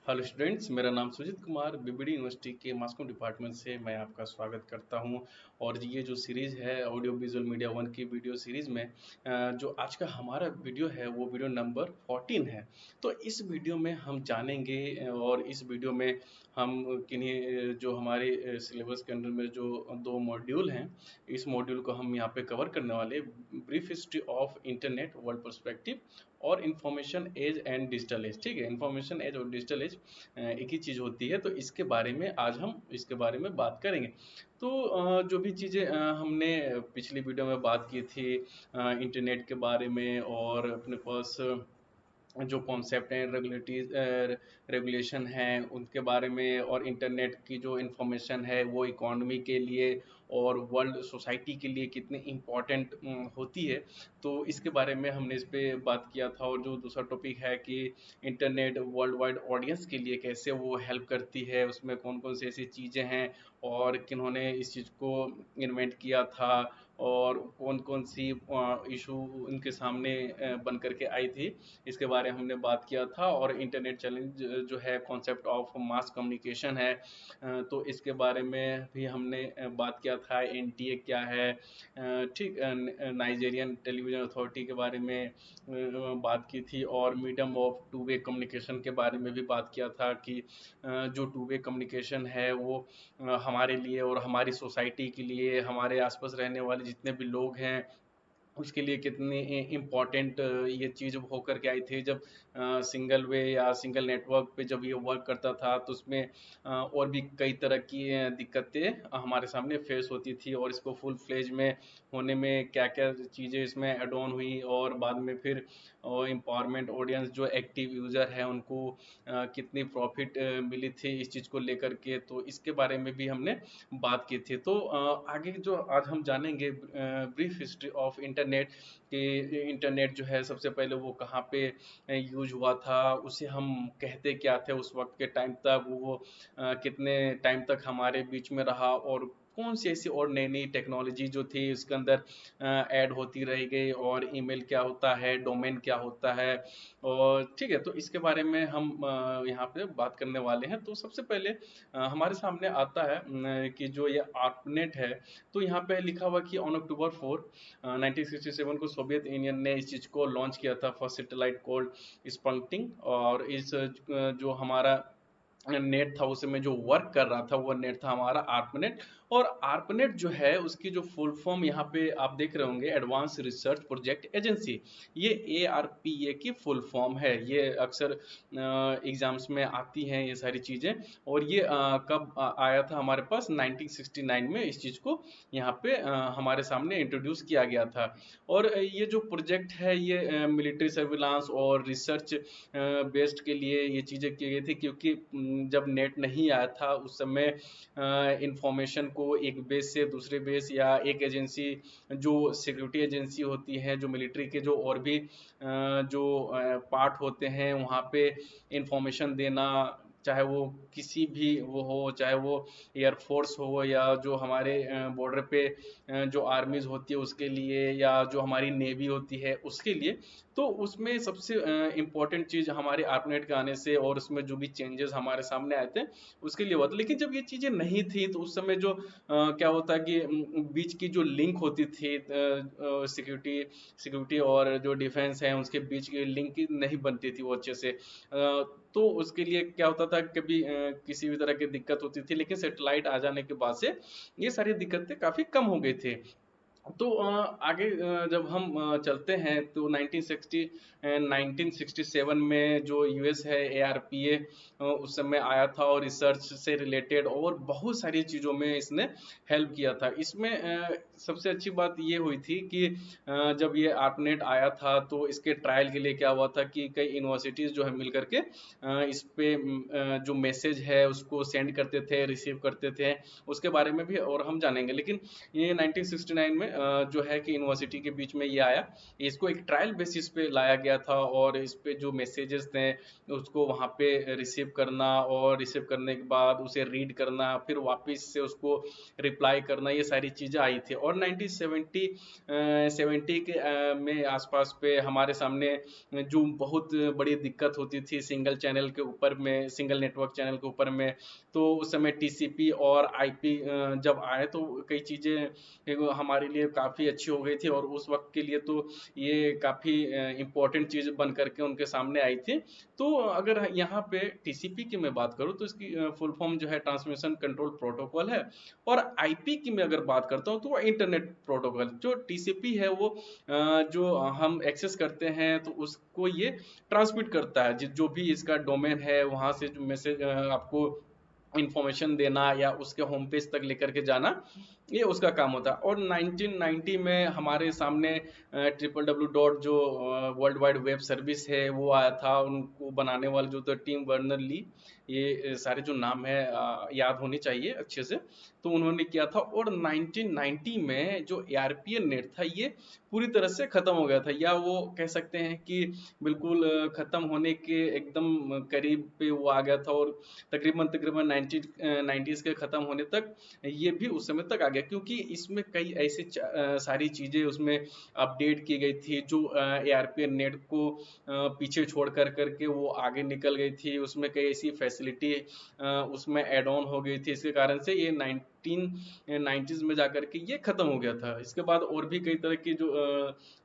Hello students, मेरा नाम Sujit Kumar BBD university के मास कॉम डिपार्टमेंट से मैं आपका स्वागत करता हूं। और ये जो सीरीज़ है ऑडियो विजुअल मीडिया वन की वीडियो सीरीज़ में जो आज का हमारा वीडियो है वो वीडियो नंबर 14 है। तो इस वीडियो में हम जानेंगे और इस वीडियो में हम किन्हीं जो हमारे सिलेबस के अंदर में जो दो मॉड्यूल हैं, इस मॉड्यूल को हम यहाँ पे कवर करने वाले brief history of internet world perspective और information age and digital age. ठीक है, इंफॉर्मेशन एज और डिजिटल एज एक ही चीज़ होती है, तो इसके बारे में आज हम इसके बारे में बात करेंगे। तो जो भी चीज़ें हमने पिछली वीडियो में बात की थी इंटरनेट के बारे में, और अपने पास जो कॉन्सेप्ट हैं रेगुलेशन हैं उनके बारे में, और इंटरनेट की जो इंफॉर्मेशन है वो इकोनॉमी के लिए और वर्ल्ड सोसाइटी के लिए कितनी इम्पोर्टेंट होती है, तो इसके बारे में हमने इस पे बात किया था। और जो दूसरा टॉपिक है कि इंटरनेट वर्ल्ड वाइड ऑडियंस के लिए कैसे वो हेल्प करती है, उसमें कौन कौन सी ऐसी चीज़ें हैं और किन्होंने इस चीज़ को इन्वेंट किया था, और कौन कौन सी इशू उनके सामने बन करके आई थी, इसके बारे में हमने बात किया था। और इंटरनेट चैलेंज जो है कॉन्सेप्ट ऑफ मास कम्युनिकेशन है, तो इसके बारे में भी हमने बात किया था। एनटीए क्या है, ठीक, नाइजेरियन टेलीविज़न अथॉरिटी के बारे में बात की थी। और medium of two way communication के बारे में भी बात किया था कि जो टू वे कम्युनिकेशन है वो हमारे लिए और हमारी सोसाइटी के लिए, हमारे आसपास रहने वाले जितने भी लोग हैं उसके लिए कितनी इम्पोर्टेंट ये चीज़ होकर के आई थी। जब सिंगल वे या सिंगल नेटवर्क पे जब ये वर्क करता था तो उसमें और भी कई तरह की दिक्कतें हमारे सामने फेस होती थी, और इसको फुल फ्लेज में होने में क्या क्या चीज़ें इसमें एड ऑन हुई, और बाद में फिर एम्पावरमेंट ऑडियंस जो एक्टिव यूज़र है उनको कितनी प्रॉफिट मिली थी इस चीज़ को लेकर के, तो इसके बारे में भी हमने बात की थी। तो आगे जो आज हम जानेंगे ब्रीफ हिस्ट्री ऑफ इंटरनेट, कि इंटरनेट जो है सबसे पहले वो कहाँ पे यूज हुआ था, उसे हम कहते क्या थे उस वक्त के टाइम तक, वो कितने टाइम तक हमारे बीच में रहा, और कौन सी ऐसी और नई नई टेक्नोलॉजी जो थी इसके अंदर ऐड होती रह गई, और ईमेल क्या होता है, डोमेन क्या होता है, और ठीक है, तो इसके बारे में हम यहाँ पे बात करने वाले हैं। तो सबसे पहले हमारे सामने आता है कि जो ये आर्पनेट है, तो यहाँ पे लिखा हुआ कि ऑन अक्टूबर 4 1967 को सोवियत यूनियन ने इस चीज़ को लॉन्च किया था, फर्स्ट सैटेलाइट कोल्ड स्पंटिंग। और इस जो हमारा नेट था उसमें जो वर्क कर रहा था वो नेट था हमारा आर्पनेट। और आर्पनेट जो है उसकी जो फुल फॉर्म यहाँ पे आप देख रहे होंगे, एडवांस रिसर्च प्रोजेक्ट एजेंसी, ये ARPA की फुल फॉर्म है। ये अक्सर एग्जाम्स में आती हैं ये सारी चीज़ें। और ये कब आया था हमारे पास, 1969 में इस चीज़ को यहाँ पे हमारे सामने इंट्रोड्यूस किया गया था। और ये जो प्रोजेक्ट है ये मिलिट्री सर्विलांस और रिसर्च बेस्ड के लिए ये चीज़ें की गई थी, क्योंकि जब नेट नहीं आया था उस समय इंफॉर्मेशन को एक बेस से दूसरे बेस, या एक एजेंसी जो सिक्योरिटी एजेंसी होती है, जो मिलिट्री के जो और भी जो पार्ट होते हैं वहाँ पे इंफॉर्मेशन देना, चाहे वो किसी भी वो हो, चाहे वो एयरफोर्स हो या जो हमारे बॉर्डर पे जो आर्मीज होती है उसके लिए, या जो हमारी नेवी होती है उसके लिए, तो उसमें सबसे इम्पोर्टेंट चीज़ हमारे आर्पनेट के आने से और उसमें जो भी चेंजेस हमारे सामने आए थे उसके लिए हुआ था। लेकिन जब ये चीज़ें नहीं थी तो उस समय जो क्या होता है कि बीच की जो लिंक होती थी सिक्योरिटी और जो डिफेंस है उसके बीच की लिंक नहीं बनती थी वो अच्छे से, तो उसके लिए क्या होता था, कभी किसी भी तरह की दिक्कत होती थी। लेकिन सेटेलाइट आ जाने के बाद से ये सारी दिक्कतें काफ़ी कम हो गई थी। तो आगे जब हम चलते हैं तो 1967 में जो यूएस है ARPA उस समय आया था, और रिसर्च से रिलेटेड और बहुत सारी चीज़ों में इसने हेल्प किया था। इसमें सबसे अच्छी बात ये हुई थी कि जब ये आर्पनेट आया था तो इसके ट्रायल के लिए क्या हुआ था कि कई यूनिवर्सिटीज़ जो है मिल करके इस पे जो मैसेज है उसको सेंड करते थे, रिसीव करते थे, उसके बारे में भी और हम जानेंगे। लेकिन ये 1969 में जो है कि यूनिवर्सिटी के बीच में ये आया, इसको एक ट्रायल बेसिस पे लाया गया था और इस पे जो मैसेजेस थे उसको वहाँ पे रिसीव करना और रिसीव करने के बाद उसे रीड करना, फिर वापस से उसको रिप्लाई करना, ये सारी चीज़ें आई थी। और 1970 के में आसपास पे हमारे सामने जो बहुत बड़ी दिक्कत होती थी सिंगल चैनल के ऊपर में, सिंगल नेटवर्क चैनल के ऊपर में, तो उस समय टीसीपी और आईपी जब आए तो कई चीज़ें हमारे लिए काफ़ी अच्छी हो गई थी और उस वक्त के लिए तो ये काफ़ी इम्पोर्टेंट चीज़ बन करके उनके सामने आई थी। तो अगर यहाँ पे टीसीपी की मैं बात करूँ तो इसकी फुल फॉर्म जो है ट्रांसमिशन कंट्रोल प्रोटोकॉल है। और आईपी की मैं अगर बात करता हूँ तो वो इंटरनेट प्रोटोकॉल, जो टीसीपी है वो जो हम एक्सेस करते हैं तो उसको ये ट्रांसमिट करता है, जो भी इसका डोमेन है वहाँ से जो मैसेज आपको इंफॉर्मेशन देना या उसके होम पेज तक लेकर के जाना, ये उसका काम होता है। और 1990 में हमारे सामने ट्रिपल डब्ल्यू डॉट जो वर्ल्ड वाइड वेब सर्विस है वो आया था। उनको बनाने वाले जो थे टिम बर्नर ली, ये सारे जो नाम है याद होने चाहिए अच्छे से, तो उन्होंने किया था। और 1990 में जो एआरपीएन नेट था ये पूरी तरह से खत्म हो गया था, या वो कह सकते हैं कि बिल्कुल खत्म होने के एकदम करीब पे वो आ गया था। और तकरीबन तकरीबन 90s के ख़त्म होने तक ये भी उस समय तक आ गया, क्योंकि इसमें कई ऐसी सारी चीज़ें उसमें अपडेट की गई थी जो एआरपीएन नेट को पीछे छोड़ करके वो आगे निकल गई थी। उसमें कई ऐसी फैसिलिटी उसमें एड ऑन हो गई थी, इसके कारण से ये 1990s में जाकर के ये ख़त्म हो गया था। इसके बाद और भी कई तरह की जो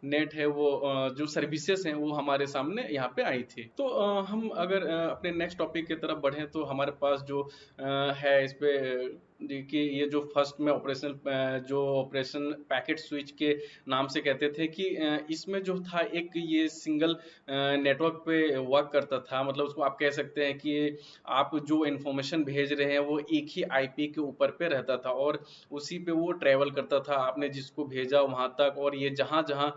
नेट है वो जो सर्विसेज हैं वो हमारे सामने यहाँ पे आई थी। तो हम अगर अपने नेक्स्ट टॉपिक की तरफ बढ़ें तो हमारे पास जो है इस पे देखिए, ये जो फर्स्ट में ऑपरेशनल जो ऑपरेशन पैकेट स्विच के नाम से कहते थे कि इसमें जो था एक ये सिंगल नेटवर्क पे वर्क करता था। मतलब उसको आप कह सकते हैं कि आप जो इन्फॉर्मेशन भेज रहे हैं वो एक ही आईपी के ऊपर पे रहता था और उसी पे वो ट्रेवल करता था, आपने जिसको भेजा वहां तक, और ये जहां जहां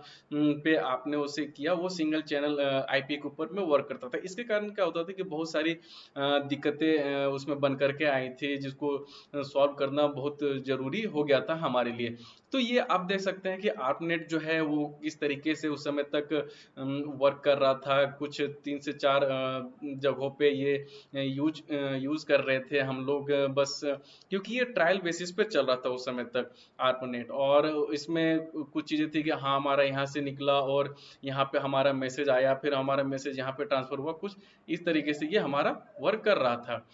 पे आपने उसे किया वो सिंगल चैनल आईपी के ऊपर में वर्क करता था। इसके कारण क्या होता था कि बहुत सारी दिक्कतें उसमें बन करके आई थी, जिसको सॉल्व करना बहुत ज़रूरी हो गया था हमारे लिए। तो ये आप देख सकते हैं कि आर्टनेट जो है वो किस तरीके से उस समय तक वर्क कर रहा था। कुछ 3 से 4 जगहों पे ये यूज़ कर रहे थे हम लोग, बस क्योंकि ये ट्रायल बेसिस पे चल रहा था उस समय तक आर्टनेट। और इसमें कुछ चीज़ें थी कि हाँ, हमारा यहाँ से निकला और यहाँ पे हमारा मैसेज आया, फिर हमारा मैसेज यहाँ पे ट्रांसफ़र हुआ, कुछ इस तरीके से ये हमारा वर्क कर रहा था।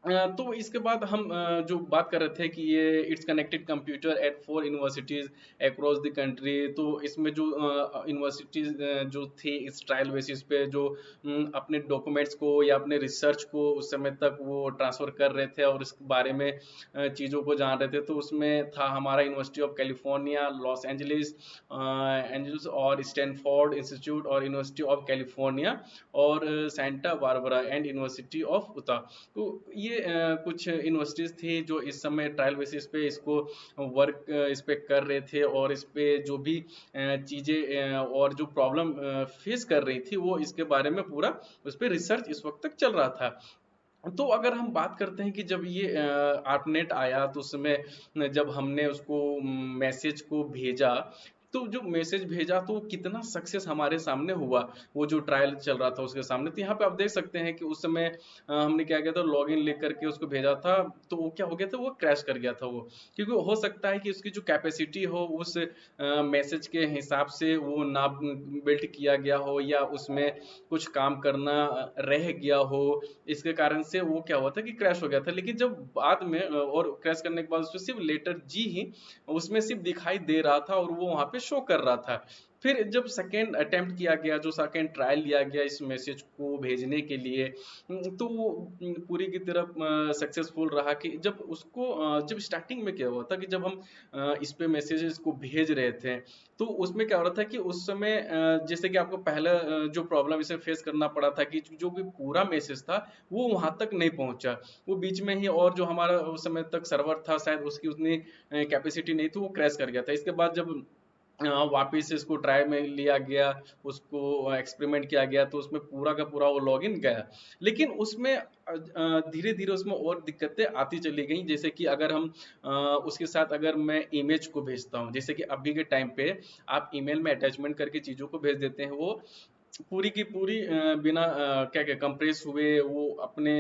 तो इसके बाद हम जो बात कर रहे थे कि ये it's connected computer eight 4 universities across the country. तो इसमें जो यूनिवर्सिटीज़ जो थी इस ट्रायल बेसिस पे जो अपने डॉक्यूमेंट्स को या अपने रिसर्च को उस समय तक वो ट्रांसफ़र कर रहे थे और इस बारे में चीज़ों को जान रहे थे। तो उसमें था हमारा University of California, Los Angeles Angeles और स्टैनफोर्ड इंस्टीट्यूट और यूनिवर्सिटी ऑफ कैलिफोर्निया और Santa Barbara and University of Utah. तो ये कुछ यूनिवर्सिटीज़ थी जो इस समय ट्रायल बेसिस पे इसको वर्क इस पे कर रहे थे, और इस पे जो भी चीज़ें और जो प्रॉब्लम फेस कर रही थी वो इसके बारे में पूरा उस पे रिसर्च इस वक्त तक चल रहा था। तो अगर हम बात करते हैं कि जब ये आर्टनेट आया तो उस समय जब हमने उसको मैसेज को भेजा, तो जो मैसेज भेजा तो वो कितना सक्सेस हमारे सामने हुआ, वो जो ट्रायल चल रहा था उसके सामने। तो यहाँ पे आप देख सकते हैं कि उस समय हमने क्या किया था, लॉगिन लेकर के उसको भेजा था, तो वो क्या हो गया था, वो क्रैश कर गया था वो, क्योंकि हो सकता है कि उसकी जो कैपेसिटी हो उस मैसेज के हिसाब से वो ना बिल्ट किया गया हो, या उसमें कुछ काम करना रह गया हो, इसके कारण से वो क्या हुआ था कि क्रैश हो गया था। लेकिन जब बाद में और क्रैश करने के बाद उसमें सिर्फ लेटर जी ही उसमें सिर्फ दिखाई दे रहा था और वो वहाँ पे शो कर रहा था। फिर जब सेकेंड अटेम्प्ट किया गया, जो सेकेंड ट्रायल लिया गया इस मैसेज को भेजने के लिए, तो वो पूरी की तरफ सक्सेसफुल रहा। कि जब उसको जब स्टार्टिंग में क्या हुआ था कि जब हम इस पे मैसेजेस को भेज रहे थे, तो उसमें क्या हो रहा था कि उस समय जैसे कि आपको पहला जो प्रॉब्लम इसे फेस करना पड़ा था कि जो भी पूरा मैसेज था वो वहां तक नहीं पहुंचा, वो बीच में ही, और जो हमारा उस समय तक सर्वर था शायद उसकी उतनी कैपेसिटी नहीं थी, वो क्रैश कर गया था। इसके बाद जब वापिस से इसको ट्राई में लिया गया, उसको एक्सपेरिमेंट किया गया, तो उसमें पूरा का पूरा वो लॉगिन गया। लेकिन उसमें धीरे धीरे उसमें और दिक्कतें आती चली गई, जैसे कि अगर हम उसके साथ अगर मैं इमेज को भेजता हूँ, जैसे कि अभी के टाइम पे आप ईमेल में अटैचमेंट करके चीज़ों को भेज देते हैं, वो पूरी की पूरी बिना क्या क्या कंप्रेस हुए वो अपने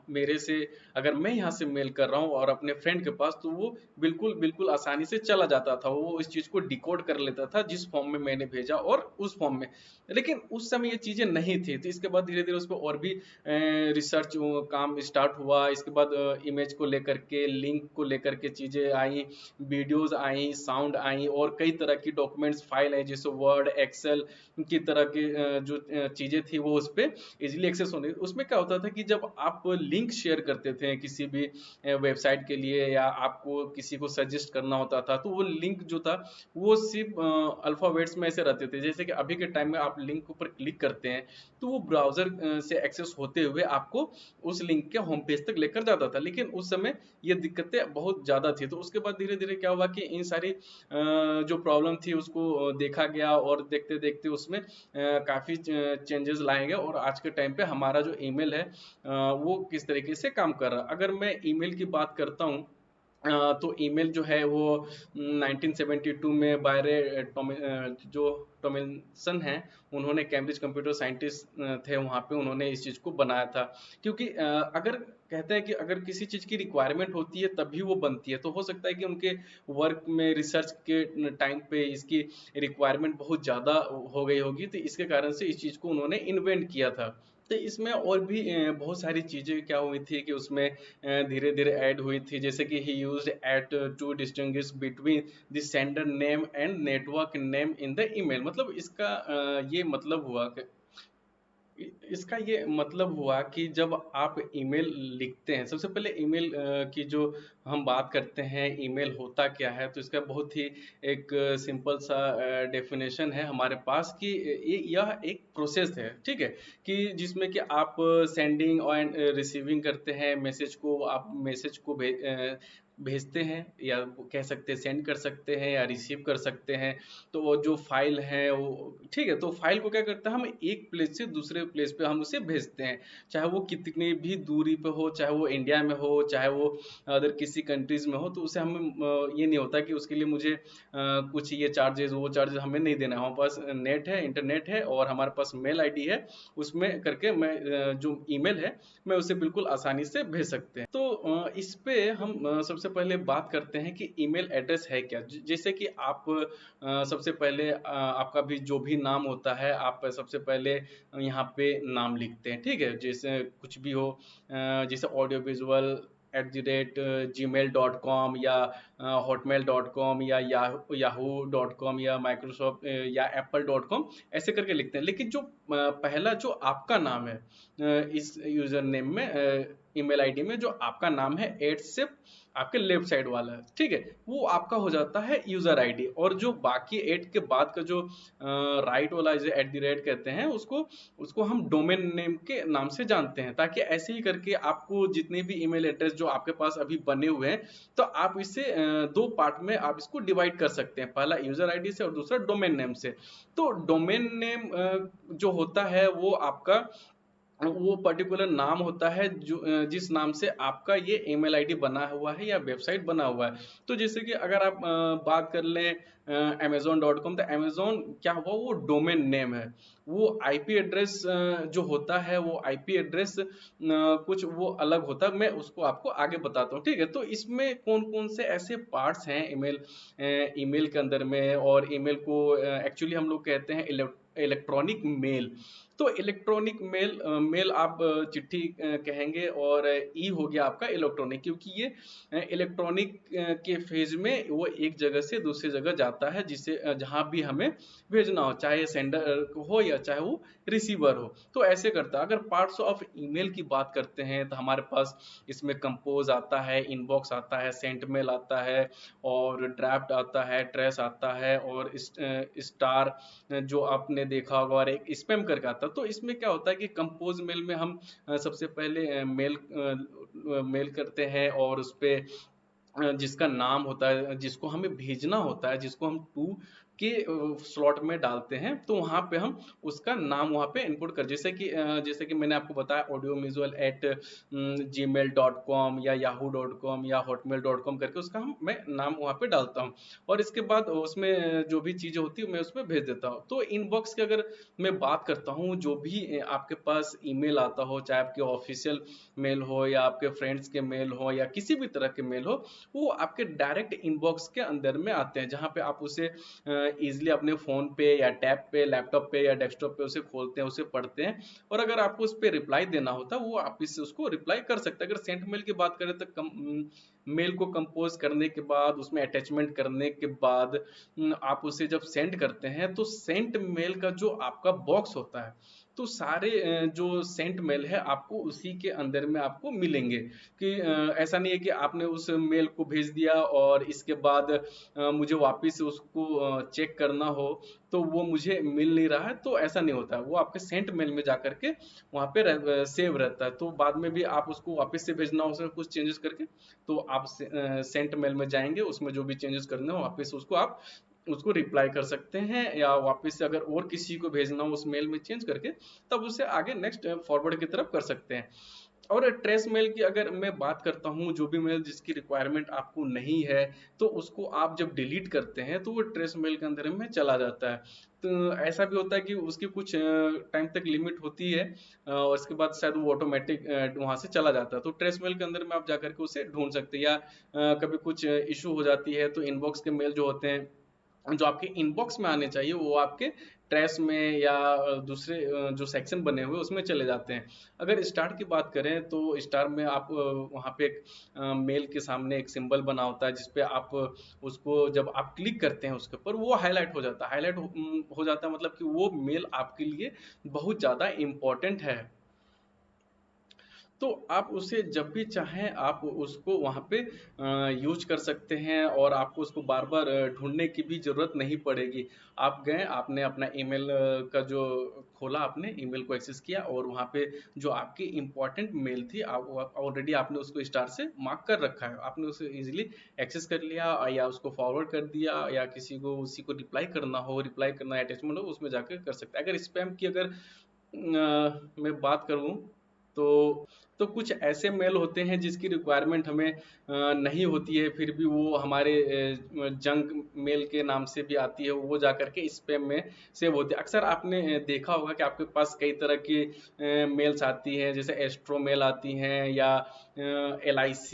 मेरे से, अगर मैं यहाँ से मेल कर रहा हूँ और अपने फ्रेंड के पास, तो वो बिल्कुल बिल्कुल आसानी से चला जाता था, वो इस चीज़ को डिकोड कर लेता था जिस फॉर्म में मैंने भेजा और उस फॉर्म में। लेकिन उस समय ये चीज़ें नहीं थी, तो इसके बाद धीरे धीरे उस पर और भी रिसर्च काम स्टार्ट हुआ। इसके बाद इमेज को लेकर के, लिंक को लेकर के चीज़ें आई, वीडियोज आई, साउंड आई, और कई तरह की डॉक्यूमेंट्स फाइल आई, जैसे वर्ड, एक्सेल की तरह की जो चीज़ें थी वो उस पर इजीली एक्सेस होने। उसमें क्या होता था कि जब आप लिंक शेयर करते थे किसी भी वेबसाइट के लिए, या आपको किसी को सजेस्ट करना होता था, तो वो लिंक जो था वो सिर्फ अल्फ़ाबेट्स में ऐसे रहते थे। जैसे कि अभी के टाइम में आप लिंक ऊपर क्लिक करते हैं तो वो ब्राउज़र से एक्सेस होते हुए आपको उस लिंक के होम पेज तक लेकर जाता था। लेकिन उस समय ये दिक्कतें बहुत ज़्यादा थी। तो उसके बाद धीरे-धीरे क्या हुआ कि इन सारी जो प्रॉब्लम थी उसको देखा गया, और देखते-देखते उसमें काफ़ी चेंजेस लाए गए, और आज के टाइम पे हमारा जो ईमेल है वो किस तरीके से काम कर रहा है। अगर मैं ईमेल की बात करता हूँ, तो ईमेल जो है वो 1972 में बायरे जो टॉमिल्सन हैं, उन्होंने कैम्ब्रिज कंप्यूटर साइंटिस्ट थे वहाँ पे, उन्होंने इस चीज़ को बनाया था। क्योंकि अगर कहते हैं कि अगर किसी चीज़ की रिक्वायरमेंट होती है तभी वो बनती है, तो हो सकता है कि उनके वर्क में, रिसर्च के टाइम पे इसकी रिक्वायरमेंट बहुत ज़्यादा हो गई होगी, तो इसके कारण से इस चीज़ को उन्होंने इन्वेंट किया था। तो इसमें और भी बहुत सारी चीज़ें क्या हुई थी कि उसमें धीरे-धीरे ऐड हुई थी, जैसे कि he used at to distinguish between the sender name and network name in the email. मतलब इसका ये मतलब हुआ कि इसका ये मतलब हुआ कि जब आप ईमेल लिखते हैं, सबसे पहले ईमेल की जो हम बात करते हैं, ईमेल होता क्या है, तो इसका बहुत ही एक सिंपल सा डेफिनेशन है हमारे पास कि ये यह एक प्रोसेस है, ठीक है? कि जिसमें कि आप सेंडिंग एंड रिसीविंग करते हैं मैसेज को, आप मैसेज को भेजते हैं, या कह सकते हैं सेंड कर सकते हैं, या रिसीव कर सकते हैं। तो वो जो फाइल है वो, ठीक है, तो फाइल को क्या करते हैं, हम एक प्लेस से दूसरे प्लेस पे हम उसे भेजते हैं, चाहे वो कितनी भी दूरी पे हो, चाहे वो इंडिया में हो, चाहे वो अदर किसी कंट्रीज में हो, तो उसे हमें ये नहीं होता कि उसके लिए मुझे कुछ ये चार्जेस वो चार्जेस हमें नहीं देना है। हमारे पास नेट है, इंटरनेट है, और हमारे पास मेल आईडी है, उसमें करके मैं जो ईमेल है मैं उसे बिल्कुल आसानी से भेज सकते हैं। तो इस पे हम सबसे पहले बात करते हैं कि ईमेल एड्रेस है क्या। जैसे कि आप सबसे पहले आपका भी जो भी नाम होता है, आप सबसे पहले यहाँ पे नाम लिखते हैं, ठीक है? जैसे कुछ भी हो, जैसे ऑडियो विजुअल @gmail.com, या hotmail.com, या yahoo.com, या माइक्रोसॉफ्ट या apple.com, ऐसे करके लिखते हैं। लेकिन जो पहला जो आपका नाम है इस यूजर नेम में, ईमेल आईडी में जो आपका नाम है, एट से आपके लेफ्ट साइड वाला है, ठीक है, वो आपका हो जाता है यूजर आईडी। और जो बाकी एट के बाद का जो राइट वाला जो @ कहते हैं, उसको उसको हम डोमेन नेम के नाम से जानते हैं, ताकि ऐसे ही करके आपको जितने भी ईमेल एड्रेस जो आपके पास अभी बने हुए हैं, तो आप इसे दो पार्ट में आप इसको डिवाइड कर सकते हैं, पहला यूजर आईडी से और दूसरा डोमेन नेम से। तो डोमेन नेम जो होता है वो आपका वो पर्टिकुलर नाम होता है जो जिस नाम से आपका ये ईमेल आईडी बना हुआ है या वेबसाइट बना हुआ है। तो जैसे कि अगर आप बात कर लें amazon.com, तो अमेज़न क्या हुआ, वो डोमेन नेम है। वो आईपी एड्रेस जो होता है, वो आईपी एड्रेस कुछ वो अलग होता है, मैं उसको आपको आगे बताता हूँ, ठीक है? तो इसमें कौन-कौन से ऐसे पार्ट्स हैं ईमेल के अंदर में, और ईमेल को एक्चुअली हम लोग कहते हैं इलेक्ट्रॉनिक मेल। तो इलेक्ट्रॉनिक मेल आप चिट्ठी कहेंगे, और ई हो गया आपका इलेक्ट्रॉनिक, क्योंकि ये इलेक्ट्रॉनिक के फेज में वो एक जगह से दूसरी जगह जाता है, जिसे जहाँ भी हमें भेजना हो, चाहे सेंडर हो या चाहे वो रिसीवर हो, तो ऐसे करता है। अगर पार्ट्स ऑफ ईमेल की बात करते हैं, तो हमारे पास इसमें कंपोज आता है, इनबॉक्स आता है, सेंट मेल आता है, और ड्राफ्ट आता है, ट्रेस आता है, और स्टार जो आपने देखा होगा, और एक स्पैम करके आता है। तो इसमें क्या होता है कि कंपोज मेल में हम सबसे पहले मेल करते हैं, और उस पे जिसका नाम होता है, जिसको हमें भेजना होता है, जिसको हम टू के स्लॉट में डालते हैं, तो वहाँ पे हम उसका नाम वहाँ पे इनपुट कर, जैसे कि मैंने आपको बताया audiovisual@gmail.com या yahoo.com या hotmail.com करके उसका मैं नाम वहाँ पे डालता हूँ, और इसके बाद उसमें जो भी चीज़ें होती है मैं उसमें भेज देता हूँ। तो इनबॉक्स की अगर मैं बात करता हूँ, जो भी आपके पास ईमेल आता हो, चाहे आपके ऑफिशियल मेल हो या आपके फ्रेंड्स के मेल हो या किसी भी तरह के मेल हो, वो आपके डायरेक्ट इनबॉक्स के अंदर में आते हैं, जहाँ पे आप उसे ईजिली अपने फ़ोन पे या टैब पे, लैपटॉप पे या डेस्कटॉप पे उसे खोलते हैं, उसे पढ़ते हैं, और अगर आपको उस पर रिप्लाई देना होता है वो आप इससे उसको रिप्लाई कर सकते हैं। अगर सेंट मेल की बात करें तो मेल को कंपोज करने के बाद, उसमें अटैचमेंट करने के बाद आप उसे जब सेंड करते हैं, तो सेंट मेल का जो आपका बॉक्स होता है, तो सारे जो सेंट मेल है आपको उसी के अंदर में आपको मिलेंगे। कि ऐसा नहीं है कि आपने उस मेल को भेज दिया और इसके बाद मुझे वापस उसको चेक करना हो तो वो मुझे मिल नहीं रहा है, तो ऐसा नहीं होता है। वो आपके सेंट मेल में जा करके वहाँ पे सेव रहता है, तो बाद में भी आप उसको वापस से भेजना हो उसमें कुछ चेंजेस करके, तो आप सेंट मेल में जाएंगे, उसमें जो भी चेंजेस करने हो वापस उसको आप उसको रिप्लाई कर सकते हैं, या वापस से अगर और किसी को भेजना हो उस मेल में चेंज करके, तब उसे आगे नेक्स्ट फॉरवर्ड की तरफ कर सकते हैं। और ट्रेस मेल की अगर मैं बात करता हूँ, जो भी मेल जिसकी रिक्वायरमेंट आपको नहीं है, तो उसको आप जब डिलीट करते हैं तो वो ट्रेस मेल के अंदर में चला जाता है। तो ऐसा भी होता है कि उसकी कुछ टाइम तक लिमिट होती है, और उसके बाद शायद वो ऑटोमेटिक वहां से चला जाता है, तो ट्रेस मेल के अंदर में आप जाकर के उसे ढूंढ सकते हैं। या कभी कुछ इशू हो जाती है तो इनबॉक्स के मेल जो होते हैं, जो आपके इनबॉक्स में आने चाहिए, वो आपके ट्रैश में या दूसरे जो सेक्शन बने हुए उसमें चले जाते हैं। अगर स्टार की बात करें तो स्टार में आप वहाँ पे एक मेल के सामने एक सिंबल बना होता है, जिसपे आप उसको जब आप क्लिक करते हैं उसके ऊपर वो हाईलाइट हो जाता है। हो जाता है मतलब कि वो मेल आपके लिए बहुत ज़्यादा इम्पोर्टेंट है। तो आप उसे जब भी चाहें आप उसको वहाँ पे यूज कर सकते हैं, और आपको उसको बार बार ढूंढने की भी ज़रूरत नहीं पड़ेगी। आप गए, आपने अपना ईमेल का जो खोला, आपने ईमेल को एक्सेस किया, और वहाँ पे जो आपकी इम्पोर्टेंट मेल थी आप ऑलरेडी आपने उसको स्टार से मार्क कर रखा है, आपने उसे इजीली एक्सेस कर लिया, या उसको फॉरवर्ड कर दिया, या किसी को उसी को रिप्लाई करना हो, रिप्लाई करना अटैचमेंट हो, उसमें जाकर कर सकते हैं। अगर स्पैम की अगर मैं बात करूँ तो कुछ ऐसे मेल होते हैं जिसकी रिक्वायरमेंट हमें नहीं होती है, फिर भी वो हमारे जंक मेल के नाम से भी आती है, वो जा करके स्पैम में सेव होती है। अक्सर आपने देखा होगा कि आपके पास कई तरह की मेल्स आती हैं, जैसे एस्ट्रो मेल आती हैं, या LIC,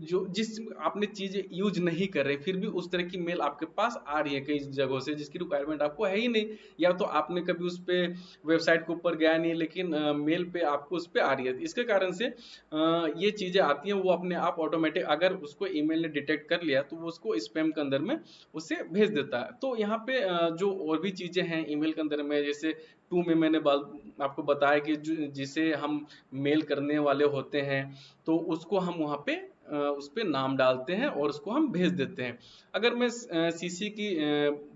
जो जिस आपने चीज़ यूज नहीं कर रहे, फिर भी उस तरह की मेल आपके पास आ रही है कई जगहों से, जिसकी रिक्वायरमेंट आपको है ही नहीं, या तो आपने कभी उस पे वेबसाइट के ऊपर गया नहीं, लेकिन मेल पे आपको उस पे आ रही है। इसके कारण से ये चीज़ें आती हैं, वो अपने आप ऑटोमेटिक अगर उसको ईमेल ने डिटेक्ट कर लिया तो वो उसको स्पैम के अंदर में उसे भेज देता है। तो यहाँ पे जो और भी चीज़ें हैं ईमेल के अंदर में, जैसे टू में मैंने आपको बताया कि जिसे हम मेल करने वाले होते हैं, तो उसको हम वहाँ पे उस पे नाम डालते हैं और उसको हम भेज देते हैं। अगर मैं CC की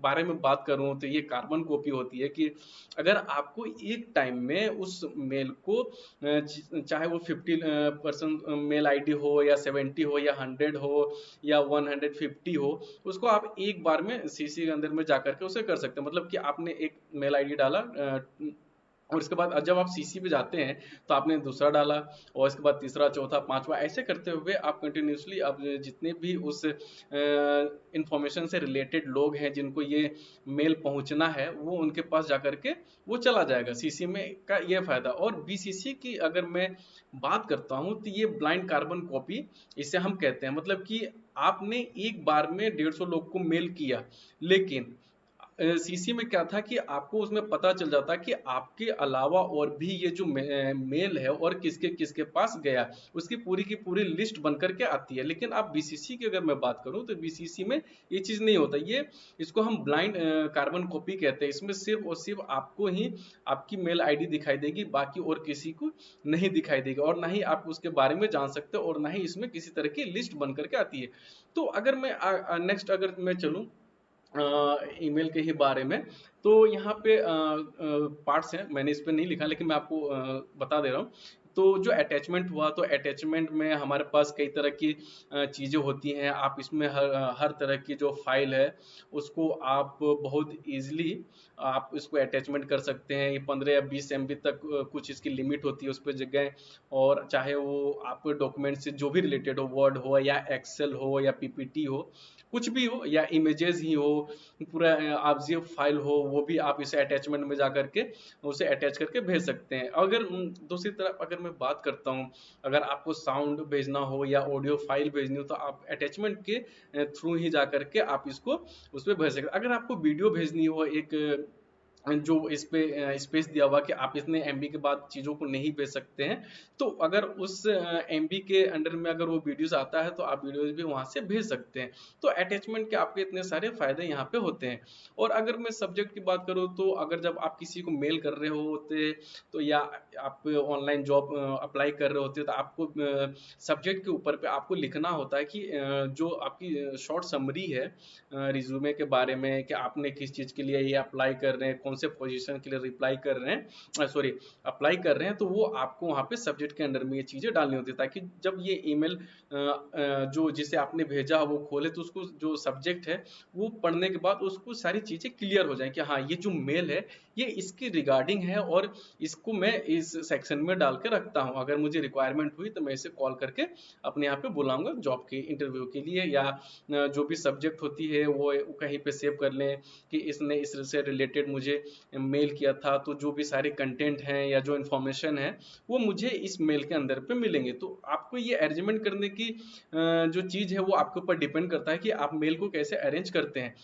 बारे में बात करूँ, तो ये कार्बन कॉपी होती है कि अगर आपको एक टाइम में उस मेल को चाहे वो 50% मेल आईडी हो, या 70 हो, या 100 हो, या 150 हो, उसको आप एक बार में CC के अंदर में जा करके उसे कर सकते हैं। मतलब कि आपने एक मेल आईडी डाला, और इसके बाद जब आप CC पे जाते हैं तो आपने दूसरा डाला, और इसके बाद तीसरा, चौथा, पांचवा, ऐसे करते हुए आप कंटिन्यूसली आप जितने भी उस इंफॉर्मेशन से रिलेटेड लोग हैं जिनको ये मेल पहुंचना है, वो उनके पास जाकर के वो चला जाएगा। CC में का ये फायदा। और BCC की अगर मैं बात करता हूँ, तो ये ब्लाइंड कार्बन कॉपी इसे हम कहते हैं। मतलब कि आपने एक बार में 150 लोग को मेल किया, लेकिन CC में क्या था कि आपको उसमें पता चल जाता कि आपके अलावा और भी ये जो मेल है और किसके किसके पास गया, उसकी पूरी की पूरी लिस्ट बन करके आती है। लेकिन आप BCC की अगर मैं बात करूं, तो BCC में ये चीज़ नहीं होता। ये इसको हम ब्लाइंड कार्बन कॉपी कहते हैं। इसमें सिर्फ और सिर्फ आपको ही आपकी मेल आईडी दिखाई देगी, बाकी और किसी को नहीं दिखाई देगी, और ना ही आप उसके बारे में जान सकते हो, और ना ही इसमें किसी तरह की लिस्ट बन करके आती है। तो अगर मैं नेक्स्ट अगर मैं चलूँ ईमेल के ही बारे में, तो यहाँ पे पार्ट्स हैं, मैंने इस पे नहीं लिखा, लेकिन मैं आपको बता दे रहा हूँ। तो जो अटैचमेंट हुआ, तो अटैचमेंट में हमारे पास कई तरह की चीज़ें होती हैं। आप इसमें हर तरह की जो फाइल है उसको आप बहुत ईज़िली आप इसको अटैचमेंट कर सकते हैं। ये 15 या 20 एमबी तक कुछ इसकी लिमिट होती है उस पे जगह। और चाहे वो आपके डॉक्यूमेंट से जो भी रिलेटेड हो, वर्ड हो या एक्सेल हो या पीपीटी हो, कुछ भी हो, या इमेजेस ही हो, पूरा आप जिप फाइल हो, वो भी आप इसे अटैचमेंट में जा करके उसे अटैच करके भेज सकते हैं। अगर दूसरी तरफ अगर मैं बात करता हूँ, अगर आपको साउंड भेजना हो या ऑडियो फाइल भेजनी हो, तो आप अटैचमेंट के थ्रू ही जा करके आप इसको उस पे भेज सकते हैं। अगर आपको वीडियो भेजनी हो, एक जो इस पे स्पेस दिया हुआ कि आप इतने एमबी के बाद चीज़ों को नहीं भेज सकते हैं, तो अगर उस एमबी के अंडर में अगर वो वीडियोस आता है, तो आप वीडियोस भी वहाँ से भेज सकते हैं। तो अटैचमेंट के आपके इतने सारे फायदे यहाँ पे होते हैं। और अगर मैं सब्जेक्ट की बात करूँ, तो अगर जब आप किसी को मेल कर रहे होते, तो या आप ऑनलाइन जॉब अप्लाई कर रहे होते, तो आपको सब्जेक्ट के ऊपर पे आपको लिखना होता है कि जो आपकी शॉर्ट समरी है रिज्यूमे के बारे में, कि आपने किस चीज़ के लिए ये अप्लाई कर रहे हैं, कौन से पोजीशन के लिए रिप्लाई कर रहे हैं, सॉरी अप्लाई कर रहे हैं, तो वो आपको वहाँ पे सब्जेक्ट के अंडर में ये चीज़ें डालनी होती है, ताकि जब ये ईमेल जो जिसे आपने भेजा वो खोले, तो उसको जो सब्जेक्ट है वो पढ़ने के बाद उसको सारी चीज़ें क्लियर हो जाए कि हाँ, ये जो मेल है ये इसकी रिगार्डिंग है, और इसको मैं इस सेक्शन में डाल के रखता हूँ। अगर मुझे रिक्वायरमेंट हुई तो मैं इसे कॉल करके अपने यहाँ पे बुलाऊंगा जॉब के इंटरव्यू के लिए, या जो भी सब्जेक्ट होती है वो कहीं पे सेव कर लें कि इसने इससे रिलेटेड मुझे मेल किया था, तो जो भी सारे कंटेंट हैं या जो इन्फॉर्मेशन है वो मुझे इस मेल के अंदर पे मिलेंगे। तो आपको ये अरेंजमेंट करने की जो चीज़ है वो आपके ऊपर डिपेंड करता है कि आप मेल को कैसे अरेंज करते हैं।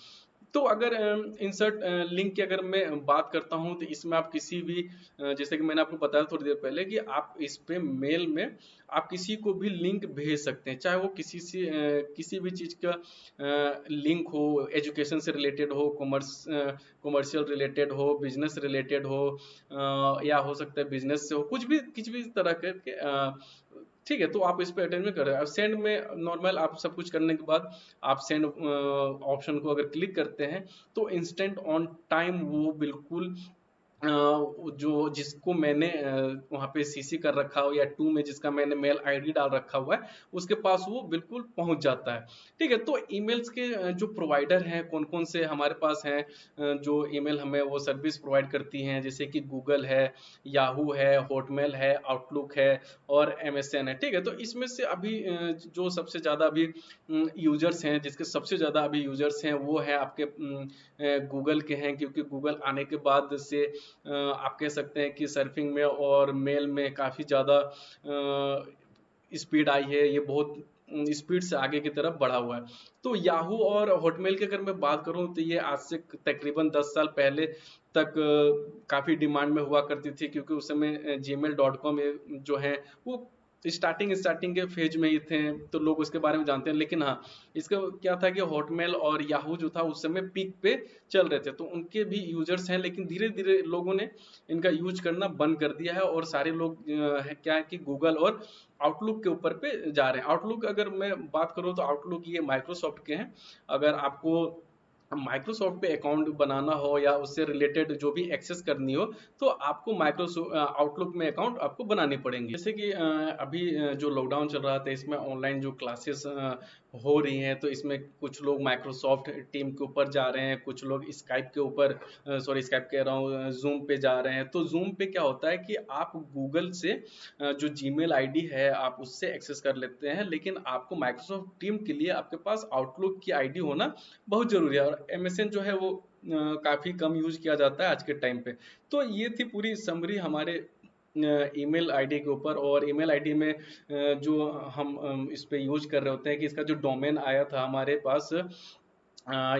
तो अगर इंसर्ट लिंक की अगर मैं बात करता हूँ, तो इसमें आप किसी भी जैसे कि मैंने आपको बताया थोड़ी देर पहले कि आप इस पे मेल में आप किसी को भी लिंक भेज सकते हैं, चाहे वो किसी भी चीज़ का लिंक हो, एजुकेशन से रिलेटेड हो, कॉमर्शियल रिलेटेड हो, बिजनेस रिलेटेड हो, या हो सकता है बिजनेस से हो, कुछ भी तरह के ठीक है। तो आप इस पे अटेंड में कर रहे हैं। अब सेंड में नॉर्मल आप सब कुछ करने के बाद आप सेंड ऑप्शन को अगर क्लिक करते हैं, तो इंस्टेंट ऑन टाइम वो बिल्कुल जो जिसको मैंने वहाँ पे सीसी कर रखा हो, या टू में जिसका मैंने मेल आईडी डाल रखा हुआ है, उसके पास वो बिल्कुल पहुँच जाता है। ठीक है, तो ईमेल्स के जो प्रोवाइडर हैं कौन कौन से हमारे पास हैं, जो ईमेल हमें वो सर्विस प्रोवाइड करती हैं, जैसे कि गूगल है, याहू है, हॉटमेल है, आउटलुक है और एमएसएन है। ठीक है, तो इसमें से अभी जो सबसे ज़्यादा अभी यूजर्स हैं, जिसके सबसे ज़्यादा अभी यूजर्स हैं, वो है आपके गूगल के हैं, क्योंकि गूगल आने के बाद से आप कह सकते हैं कि सर्फिंग में और मेल में काफ़ी ज़्यादा स्पीड आई है, ये बहुत स्पीड से आगे की तरफ बढ़ा हुआ है। तो याहू और हॉटमेल की अगर मैं बात करूं, तो ये आज से तकरीबन 10 साल पहले तक काफ़ी डिमांड में हुआ करती थी, क्योंकि उस समय gmail.com जो है वो स्टार्टिंग के फेज में ही थे, तो लोग उसके बारे में जानते हैं। लेकिन हाँ, इसका क्या था कि हॉटमेल और याहू जो था उस समय पीक पे चल रहे थे, तो उनके भी यूजर्स हैं, लेकिन धीरे धीरे लोगों ने इनका यूज करना बंद कर दिया है, और सारे लोग क्या है कि गूगल और आउटलुक के ऊपर पे जा रहे हैं। आउटलुक अगर मैं बात करूँ, तो आउटलुक ये माइक्रोसॉफ्ट के हैं। अगर आपको माइक्रोसॉफ्ट पे अकाउंट बनाना हो या उससे रिलेटेड जो भी एक्सेस करनी हो, तो आपको माइक्रोसॉफ्ट आउटलुक में अकाउंट आपको बनानी पड़ेंगी। जैसे कि अभी जो लॉकडाउन चल रहा था, इसमें ऑनलाइन जो क्लासेस हो रही हैं, तो इसमें कुछ लोग माइक्रोसॉफ्ट टीम के ऊपर जा रहे हैं, कुछ लोग स्काइप के ऊपर, सॉरी स्काइप कह रहा हूँ, जूम पे जा रहे हैं। तो जूम पे क्या होता है कि आप गूगल से जो जीमेल आईडी है आप उससे एक्सेस कर लेते हैं, लेकिन आपको माइक्रोसॉफ्ट टीम के लिए आपके पास आउटलुक की आईडी होना बहुत जरूरी है। और एमएसएन जो है वो काफ़ी कम यूज किया जाता है आज के टाइम पे। तो ये थी पूरी समरी हमारे ईमेल आईडी के ऊपर। और ईमेल आईडी में जो हम इस पे यूज कर रहे होते हैं, कि इसका जो डोमेन आया था हमारे पास,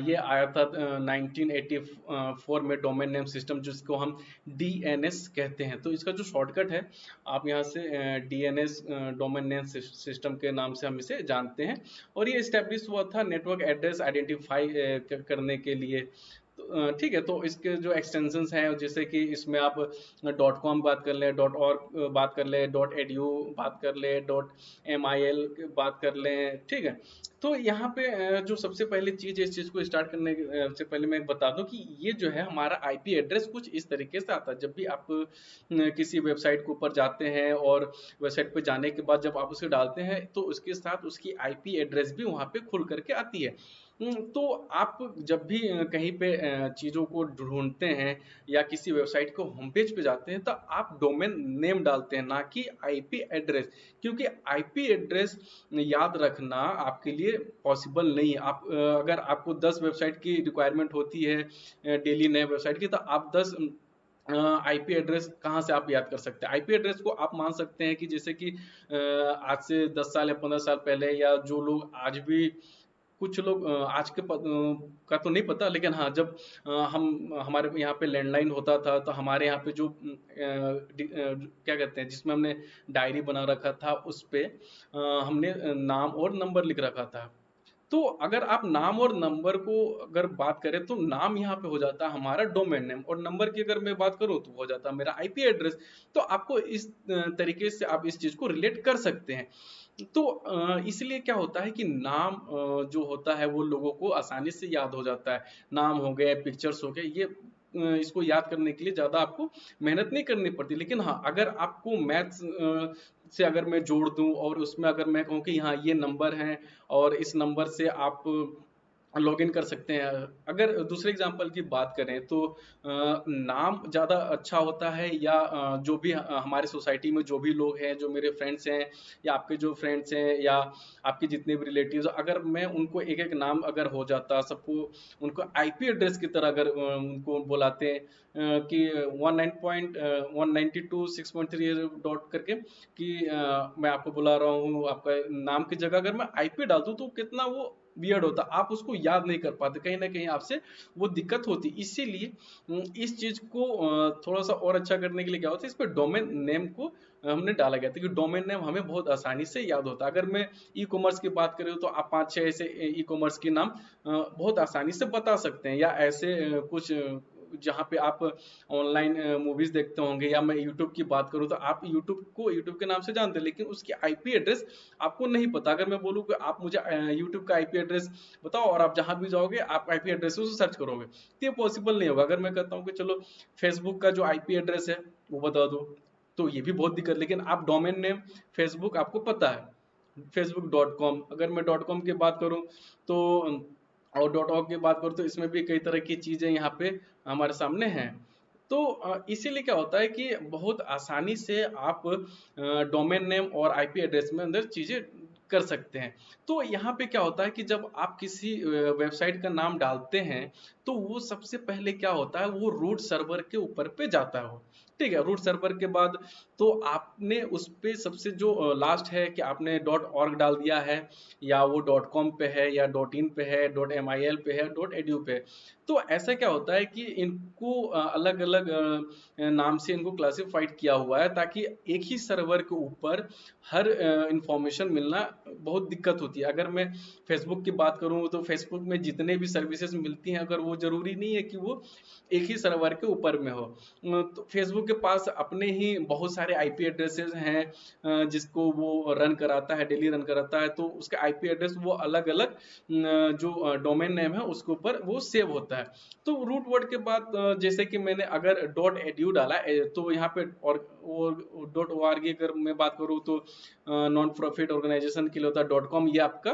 ये आया था 1984 में, डोमेन नेम सिस्टम, जिसको हम डीएनएस कहते हैं। तो इसका जो शॉर्टकट है, आप यहाँ से डीएनएस डोमेन नेम सिस्टम के नाम से हम इसे जानते हैं। और ये इस्टेब्लिश हुआ था नेटवर्क एड्रेस आइडेंटिफाई करने के लिए। ठीक है, तो इसके जो एक्सटेंशंस हैं जैसे कि इसमें आप .com बात कर लें, .org बात कर लें, .edu बात कर लें, .mil बात कर लें, ठीक है। तो यहाँ पे जो सबसे पहली चीज़ है इस चीज़ को स्टार्ट करने से पहले मैं एक बता दूं कि ये जो है हमारा आईपी एड्रेस कुछ इस तरीके से आता है। जब भी आप किसी वेबसाइट के ऊपर जाते हैं और वेबसाइट पर जाने के बाद जब आप उसे डालते हैं तो उसके साथ उसकी आईपी एड्रेस भी वहाँ पे खुल करके आती है। तो आप जब भी कहीं पे चीज़ों को ढूंढते हैं या किसी वेबसाइट को होम पेज पे जाते हैं तो आप डोमेन नेम डालते हैं, ना कि आईपी एड्रेस। क्योंकि आईपी एड्रेस याद रखना आपके लिए पॉसिबल नहीं है। आप अगर आपको 10 वेबसाइट की रिक्वायरमेंट होती है डेली नए वेबसाइट की, तो आप 10 आईपी एड्रेस कहाँ से आप याद कर सकते हैं। आईपी एड्रेस को आप मान सकते हैं कि जैसे कि आज से 10 साल या 15 साल पहले, या जो लोग आज भी, कुछ लोग आज के का तो नहीं पता, लेकिन हाँ जब हम हमारे यहाँ पे लैंडलाइन होता था तो हमारे यहाँ पे जो क्या कहते हैं जिसमें हमने डायरी बना रखा था उस पे हमने नाम और नंबर लिख रखा था। तो अगर आप नाम और नंबर को अगर बात करें तो नाम यहाँ पे हो जाता है हमारा डोमेन नेम, और नंबर की अगर मैं बात करूँ तो हो जाता है मेरा आईपी एड्रेस। तो आपको इस तरीके से आप इस चीज को रिलेट कर सकते हैं। तो इसलिए क्या होता है कि नाम जो होता है वो लोगों को आसानी से याद हो जाता है। नाम हो गए, पिक्चर्स हो गए, ये इसको याद करने के लिए ज़्यादा आपको मेहनत नहीं करनी पड़ती। लेकिन हाँ, अगर आपको मैथ्स से अगर मैं जोड़ दूं और उसमें अगर मैं कहूँ कि हाँ ये नंबर हैं और इस नंबर से आप लॉगिन कर सकते हैं। अगर दूसरे एग्जांपल की बात करें तो नाम ज़्यादा अच्छा होता है, या जो भी हमारे सोसाइटी में जो भी लोग हैं, जो मेरे फ्रेंड्स हैं या आपके जो फ्रेंड्स हैं या आपके जितने भी रिलेटिव्स, अगर मैं उनको एक एक नाम अगर हो जाता सबको, उनको आईपी एड्रेस की तरह अगर उनको बुलाते हैं कि 192.192.6.3 डॉट करके कि मैं आपको बुला रहा हूँ, आपका नाम की जगह अगर मैं आईपी डाल दूँ तो कितना वो वियर्ड होता, आप उसको याद नहीं कर पाते, कहीं ना कहीं आपसे वो दिक्कत होती। इसीलिए इस चीज को थोड़ा सा और अच्छा करने के लिए क्या होता है, इस पर डोमेन नेम को हमने डाला गया था कि डोमेन नेम हमें बहुत आसानी से याद होता है। अगर मैं ई कॉमर्स की बात करूँ तो आप 5-6 ऐसे ई कॉमर्स के नाम बहुत आसानी से बता सकते हैं, या ऐसे कुछ जहाँ पे आप ऑनलाइन मूवीज देखते होंगे, या मैं यूट्यूब की बात करूँ तो आप यूट्यूब को यूट्यूब के नाम से जानते हैं लेकिन उसकी आईपी एड्रेस आपको नहीं पता। अगर मैं बोलूँ कि आप मुझे यूट्यूब का आईपी एड्रेस बताओ, और आप जहाँ भी जाओगे आप आईपी एड्रेस से उसे सर्च करोगे, तो ये पॉसिबल नहीं होगा। अगर मैं कहता हूँ कि चलो फेसबुक का जो आईपी एड्रेस है वो बता दो, तो ये भी बहुत दिक्कत। लेकिन आप डोमेन नेम फेसबुक आपको पता है, facebook.com। अगर मैं .com की बात करूँ तो और .org की बात करूँ तो इसमें भी कई तरह की चीज़ें यहाँ पे हमारे सामने हैं। तो इसीलिए क्या होता है कि बहुत आसानी से आप डोमेन नेम और आईपी एड्रेस में अंदर चीज़ें कर सकते हैं। तो यहाँ पे क्या होता है कि जब आप किसी वेबसाइट का नाम डालते हैं तो वो सबसे पहले क्या होता है, वो रूट सर्वर के ऊपर पे जाता है वो, ठीक है। रूट सर्वर के बाद तो आपने उस पे सबसे जो लास्ट है कि आपने .org डाल दिया है, या वो .com पे है, या .in पे है, .mil पे है, .edu पे है। तो ऐसा क्या होता है कि इनको अलग अलग नाम से इनको क्लासिफाइड किया हुआ है ताकि एक ही सर्वर के ऊपर हर इंफॉर्मेशन मिलना बहुत दिक्कत होती है। अगर मैं फेसबुक की बात करूं तो फेसबुक में जितने भी सर्विसेज मिलती हैं अगर वो जरूरी नहीं है कि वो एक ही सर्वर के ऊपर में हो। तो फेसबुक के पास अपने ही बहुत सारे आईपी एड्रेसेस हैं जिसको वो रन कराता है, डेली रन कराता है, तो उसका आईपी एड्रेस वो अलग अलग जो डोमेन नेम है उसके ऊपर वो सेव होता है। तो रूट वर्ड के बाद जैसे कि मैंने अगर .edu डाला तो यहाँ पे और .org अगर मैं बात करूँ तो नॉन प्रॉफिट ऑर्गेनाइजेशन के लिए होता है। .com ये आपका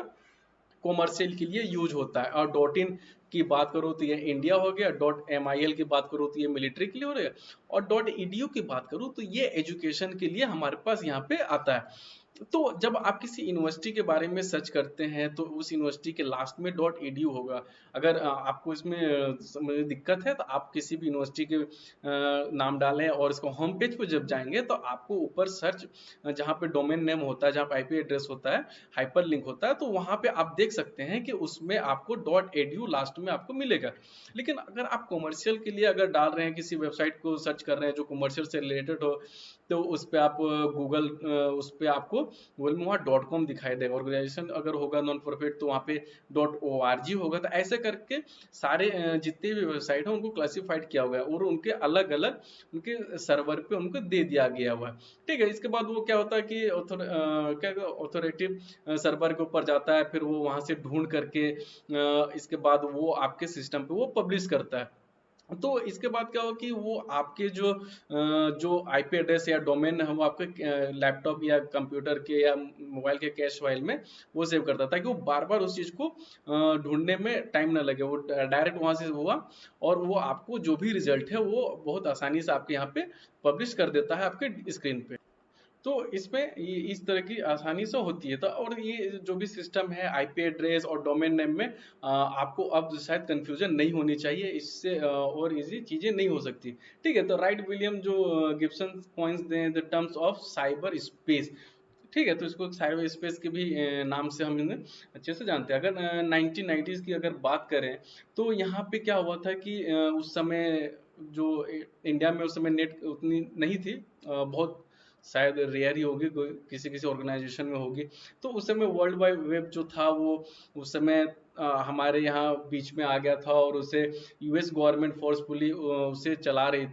कॉमर्शियल के लिए यूज होता है, और .in की बात करो तो ये इंडिया हो गया, .mil की बात करो तो ये मिलिट्री के लिए हो गया, और .edu की बात करूँ तो ये एजुकेशन के लिए हमारे पास यहाँ पे आता है। तो जब आप किसी यूनिवर्सिटी के बारे में सर्च करते हैं तो उस यूनिवर्सिटी के लास्ट में .edu होगा। अगर आपको इसमें दिक्कत है तो आप किसी भी यूनिवर्सिटी के नाम डालें और इसको होम पेज पे जब जाएंगे तो आपको ऊपर सर्च जहाँ पे डोमेन नेम होता है, जहाँ पे आईपी एड्रेस होता है, हाइपर लिंक होता है, तो वहाँ पे आप देख सकते हैं कि उसमें आपको .edu लास्ट में आपको मिलेगा। लेकिन अगर आप कॉमर्शियल के लिए अगर डाल रहे हैं, किसी वेबसाइट को सर्च कर रहे हैं जो कॉमर्शियल से रिलेटेड हो, तो उस पे आप गूगल उस पे आपको गूगल में वहाँ .com दिखाई देगा, ऑर्गेनाइजेशन अगर होगा नॉन प्रॉफिट तो वहाँ पे .org होगा। तो ऐसे करके सारे जितने भी वेबसाइट है उनको क्लासिफाइड किया हुआ है और उनके अलग अलग उनके सर्वर पे उनको दे दिया गया हुआ है। ठीक है, इसके बाद वो क्या होता है कि क्या ऑथोरेटिव सर्वर के ऊपर जाता है, फिर वो वहां से ढूंढ करके इसके बाद वो आपके सिस्टम पे वो पब्लिश करता है। तो इसके बाद क्या हो कि वो आपके जो आईपी एड्रेस या डोमेन है वो आपके लैपटॉप या कंप्यूटर के या मोबाइल के कैश फाइल में वो सेव करता है, ताकि वो बार बार उस चीज़ को ढूंढने में टाइम ना लगे, वो डायरेक्ट वहां से हुआ और वो आपको जो भी रिजल्ट है वो बहुत आसानी से आपके यहाँ पे पब्लिश कर देता है आपके स्क्रीन पे। तो इसमें इस तरह की आसानी से होती है। तो और ये जो भी सिस्टम है आईपी एड्रेस और डोमेन नेम में आपको अब शायद कंफ्यूजन नहीं होनी चाहिए, इससे और इजी चीजें नहीं हो सकती। ठीक है, तो राइट विलियम जो गिब्सन कॉइन्स दें the terms of cyber space. ठीक है, तो इसको साइबर स्पेस के भी नाम से हम इन्हें अच्छे से जानते हैं। अगर 1990s की अगर बात करें तो यहाँ पे क्या हुआ था कि उस समय जो इंडिया में उस समय नेट उतनी नहीं थी, बहुत शायद रेयर ही होगी, किसी किसी ऑर्गेनाइजेशन में होगी। तो उस समय वर्ल्ड वाइड वेब जो था वो उस समय हमारे यहाँ बीच में आ गया था और उसे यूएस गवर्नमेंट फोर्सफुली उसे चला रही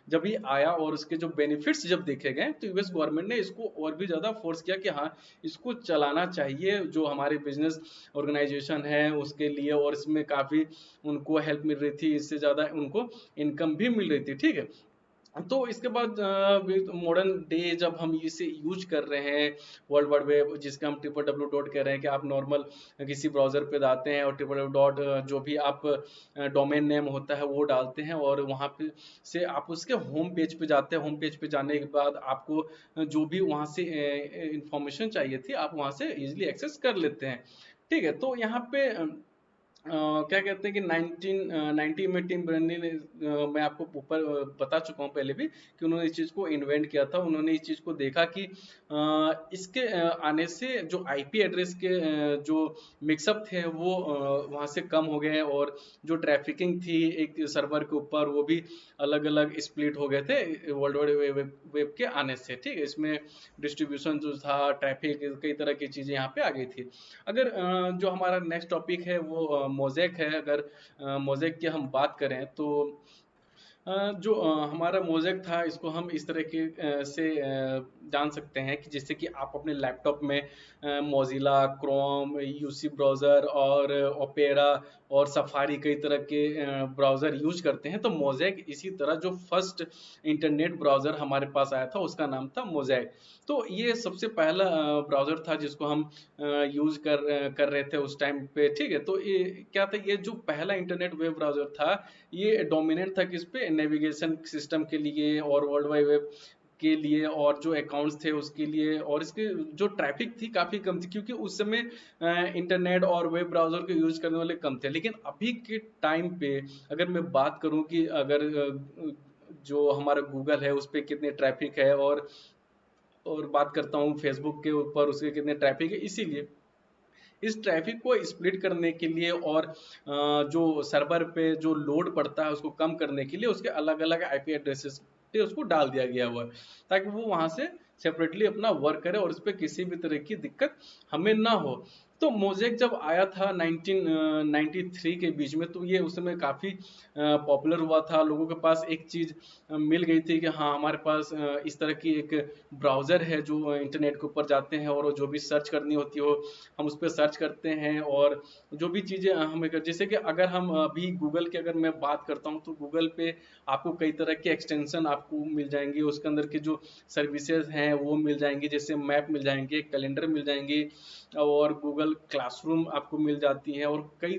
जब ये आया और उसके जो बेनिफिट्स जब देखे गए तो यूएस गवर्नमेंट ने इसको और भी ज़्यादा फोर्स किया कि हाँ इसको चलाना चाहिए जो हमारे बिजनेस ऑर्गेनाइजेशन है उसके लिए, और इसमें काफ़ी उनको हेल्प मिल रही थी, इससे ज़्यादा उनको इनकम भी मिल रही थी। ठीक है, तो इसके बाद मॉडर्न डे जब हम इसे यूज कर रहे हैं वर्ल्ड वाइड वेब जिसका हम www कह रहे हैं कि आप नॉर्मल किसी ब्राउजर पे जाते हैं और www डॉट जो भी आप डोमेन नेम होता है वो डालते हैं और वहाँ पे से आप उसके होम पेज पे जाते हैं। होम पेज पे जाने के बाद आपको जो भी वहाँ से इंफॉर्मेशन चाहिए थी आप वहाँ से इजिली एक्सेस कर लेते हैं। ठीक है, तो यहाँ पे क्या कहते हैं कि 1990 में टिम बर्नर्ली ने मैं आपको ऊपर बता चुका हूँ पहले भी कि उन्होंने इस चीज़ को इन्वेंट किया था। उन्होंने इस चीज़ को देखा कि इसके आने से जो आईपी एड्रेस के जो मिक्सअप थे वो वहाँ से कम हो गए और जो ट्रैफिकिंग थी एक सर्वर के ऊपर वो भी अलग अलग स्प्लिट हो गए थे वर्ल्ड वाइड वेब के आने से। ठीक है, इसमें डिस्ट्रीब्यूशन जो था ट्रैफिक कई तरह की चीज़ें यहाँ पे आ गई थी। अगर जो हमारा नेक्स्ट टॉपिक है वो मोज़ेक है। अगर मोज़ेक की हम बात करें तो जो हमारा मोज़ेक था इसको हम इस तरह के से जान सकते हैं कि जैसे कि आप अपने लैपटॉप में मोज़िला, क्रोम, यूसी ब्राउज़र और ओपेरा और सफारी कई तरह के ब्राउज़र यूज करते हैं, तो मोज़ेक इसी तरह जो फर्स्ट इंटरनेट ब्राउज़र हमारे पास आया था उसका नाम था मोज़ेक। तो ये सबसे पहला ब्राउज़र था जिसको हम यूज कर रहे थे उस टाइम पे। ठीक है, तो ये क्या था, ये जो पहला इंटरनेट वेब ब्राउज़र था ये डोमिनेंट था किस पे, नेविगेशन सिस्टम के लिए और वर्ल्ड वाइड वेब के लिए और जो अकाउंट्स थे उसके लिए, और इसके जो ट्रैफिक थी काफ़ी कम थी क्योंकि उस समय इंटरनेट और वेब ब्राउज़र को यूज़ करने वाले कम थे। लेकिन अभी के टाइम पे अगर मैं बात करूं कि अगर जो हमारा गूगल है उस पर कितने ट्रैफिक है और बात करता हूँ फेसबुक के ऊपर उसके कितने ट्रैफिक है, इसीलिए इस ट्रैफिक को स्प्लिट करने के लिए और जो सर्वर पे जो लोड पड़ता है उसको कम करने के लिए उसके अलग अलग आईपी एड्रेसेस पे उसको डाल दिया गया हुआ है ताकि वो वहां से सेपरेटली अपना वर्क करे और उस पर किसी भी तरह की दिक्कत हमें ना हो। तो मोज़ेक जब आया था 1993 के बीच में तो ये उस समय काफ़ी पॉपुलर हुआ था। लोगों के पास एक चीज़ मिल गई थी कि हाँ हमारे पास इस तरह की एक ब्राउज़र है जो इंटरनेट के ऊपर जाते हैं और जो भी सर्च करनी होती हो हम उस पर सर्च करते हैं और जो भी चीज़ें हमें जैसे कि अगर हम अभी गूगल की अगर मैं बात करता हूँ तो गूगल पे आपको कई तरह के एक्सटेंशन आपको मिल जाएंगे, उसके अंदर की जो सर्विसेज हैं वो मिल जाएंगी, जैसे मैप मिल जाएंगे, कैलेंडर मिल जाएंगे और गूगल क्लासरूम आपको मिल जाती है और कई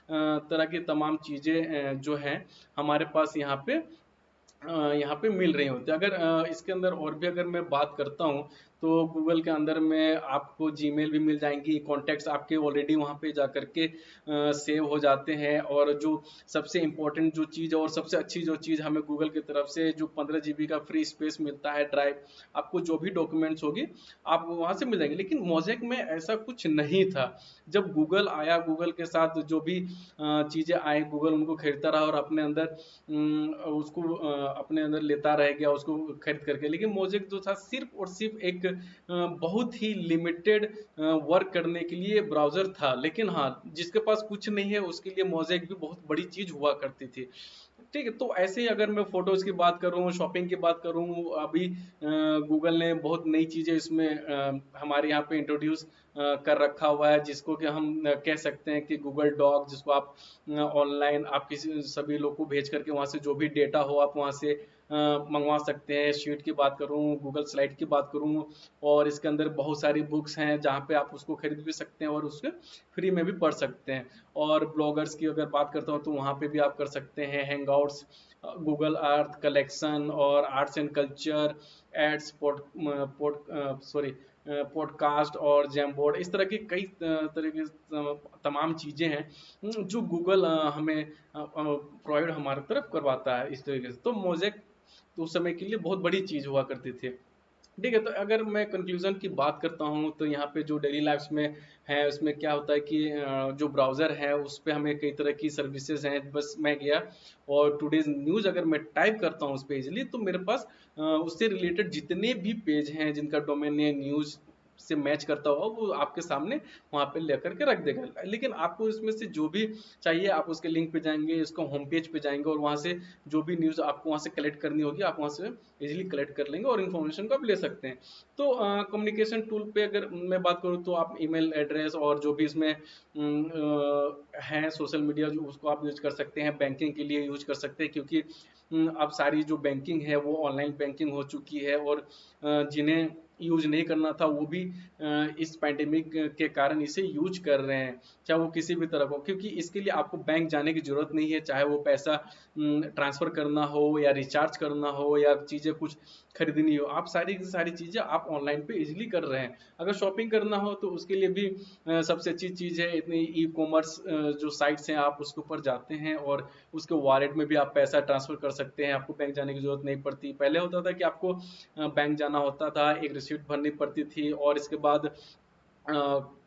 तरह की तमाम चीज़ें जो हैं हमारे पास यहाँ पे मिल रही होती है। अगर इसके अंदर और भी अगर मैं बात करता हूँ तो गूगल के अंदर में आपको जीमेल भी मिल जाएंगी, कॉन्टैक्ट्स आपके ऑलरेडी वहाँ पे जा करके सेव हो जाते हैं। और जो सबसे इम्पोर्टेंट जो चीज़ और सबसे अच्छी जो चीज़ हमें गूगल की तरफ से जो 15 GB का फ्री स्पेस मिलता है ड्राइव, आपको जो भी डॉक्यूमेंट्स होगी आप वहाँ से मिल जाएंगे। लेकिन मोज़ेक में ऐसा कुछ नहीं था। जब गूगल आया, गूगल के साथ जो भी चीज़ें आई गूगल उनको खरीदता रहा और अपने अंदर उसको अपने अंदर लेता रह गया उसको खरीद करके। लेकिन मोज़ेक जो था सिर्फ और सिर्फ एक बहुत ही लिमिटेड वर्क करने के लिए ब्राउज़र था। लेकिन हाँ, जिसके पास कुछ नहीं है उसके लिए मोज़ेक भी बहुत बड़ी चीज़ हुआ करती थी। ठीक है, तो ऐसे ही अगर मैं फ़ोटोज़ की बात करूँ, शॉपिंग की बात करूँ, अभी गूगल ने बहुत नई चीज़ें इसमें हमारे यहाँ पे इंट्रोड्यूस कर रखा हुआ है, जिसको कि हम कह सकते हैं कि गूगल डॉक, जिसको आप ऑनलाइन आप किसी सभी लोग को भेज करके वहाँ से जो भी डेटा हो आप वहाँ से मंगवा सकते हैं। शीट की बात करूँ, गूगल स्लाइड की बात करूँ, और इसके अंदर बहुत सारी बुक्स हैं जहाँ पे आप उसको खरीद भी सकते हैं और उसके फ्री में भी पढ़ सकते हैं। और ब्लॉगर्स की अगर बात करता हूँ तो वहाँ पे भी आप कर सकते हैं हैंगआउट्स, गूगल अर्थ कलेक्शन और arts and culture, ads, podcast और जैमबोर्ड, इस तरह की कई तरह की तमाम चीज़ें हैं जो गूगल हमें प्रोवाइड हमारे तरफ करवाता है इस तरीके से। तो मोज़ेक तो उस समय के लिए बहुत बड़ी चीज़ हुआ करती थी। ठीक है, तो अगर मैं कंक्लूजन की बात करता हूँ तो यहाँ पे जो डेली लाइफ्स में है उसमें क्या होता है कि जो ब्राउज़र है उस पे हमें कई तरह की सर्विसेज हैं। बस मैं गया और टुडेज न्यूज़ अगर मैं टाइप करता हूँ उस पे इजीली, तो मेरे पास उससे रिलेटेड जितने भी पेज हैं जिनका डोमेन है न्यूज़ से मैच करता हुआ वो आपके सामने वहाँ पे लेकर के रख देगा। लेकिन आपको इसमें से जो भी चाहिए आप उसके लिंक पे जाएंगे, इसको होम पेज पे जाएंगे और वहाँ से जो भी न्यूज़ आपको वहाँ से कलेक्ट करनी होगी आप वहाँ से इजीली कलेक्ट कर लेंगे और इन्फॉर्मेशन को आप ले सकते हैं। तो कम्युनिकेशन टूल पे अगर मैं बात करूँ तो आप ईमेल एड्रेस और जो भी इसमें हैं सोशल मीडिया जो उसको आप यूज कर सकते हैं, बैंकिंग के लिए यूज कर सकते हैं, क्योंकि अब सारी जो बैंकिंग है वो ऑनलाइन बैंकिंग हो चुकी है। और जिन्हें यूज नहीं करना था वो भी इस पैंडेमिक के कारण इसे यूज कर रहे हैं, चाहे वो किसी भी तरह को, क्योंकि इसके लिए आपको बैंक जाने की जरूरत नहीं है। चाहे वो पैसा ट्रांसफर करना हो या रिचार्ज करना हो या चीज़ें कुछ खरीदनी हो, आप सारी की सारी चीज़ें आप ऑनलाइन पे इजीली कर रहे हैं। अगर शॉपिंग करना हो तो उसके लिए भी सबसे अच्छी चीज़ है, इतनी ई कॉमर्स जो साइट्स हैं आप उसके ऊपर जाते हैं और उसके वॉलेट में भी आप पैसा ट्रांसफर कर सकते हैं। आपको बैंक जाने की जरूरत नहीं पड़ती। पहले होता था कि आपको बैंक जाना होता था, एक रिसीप्ट भरनी पड़ती थी और इसके बाद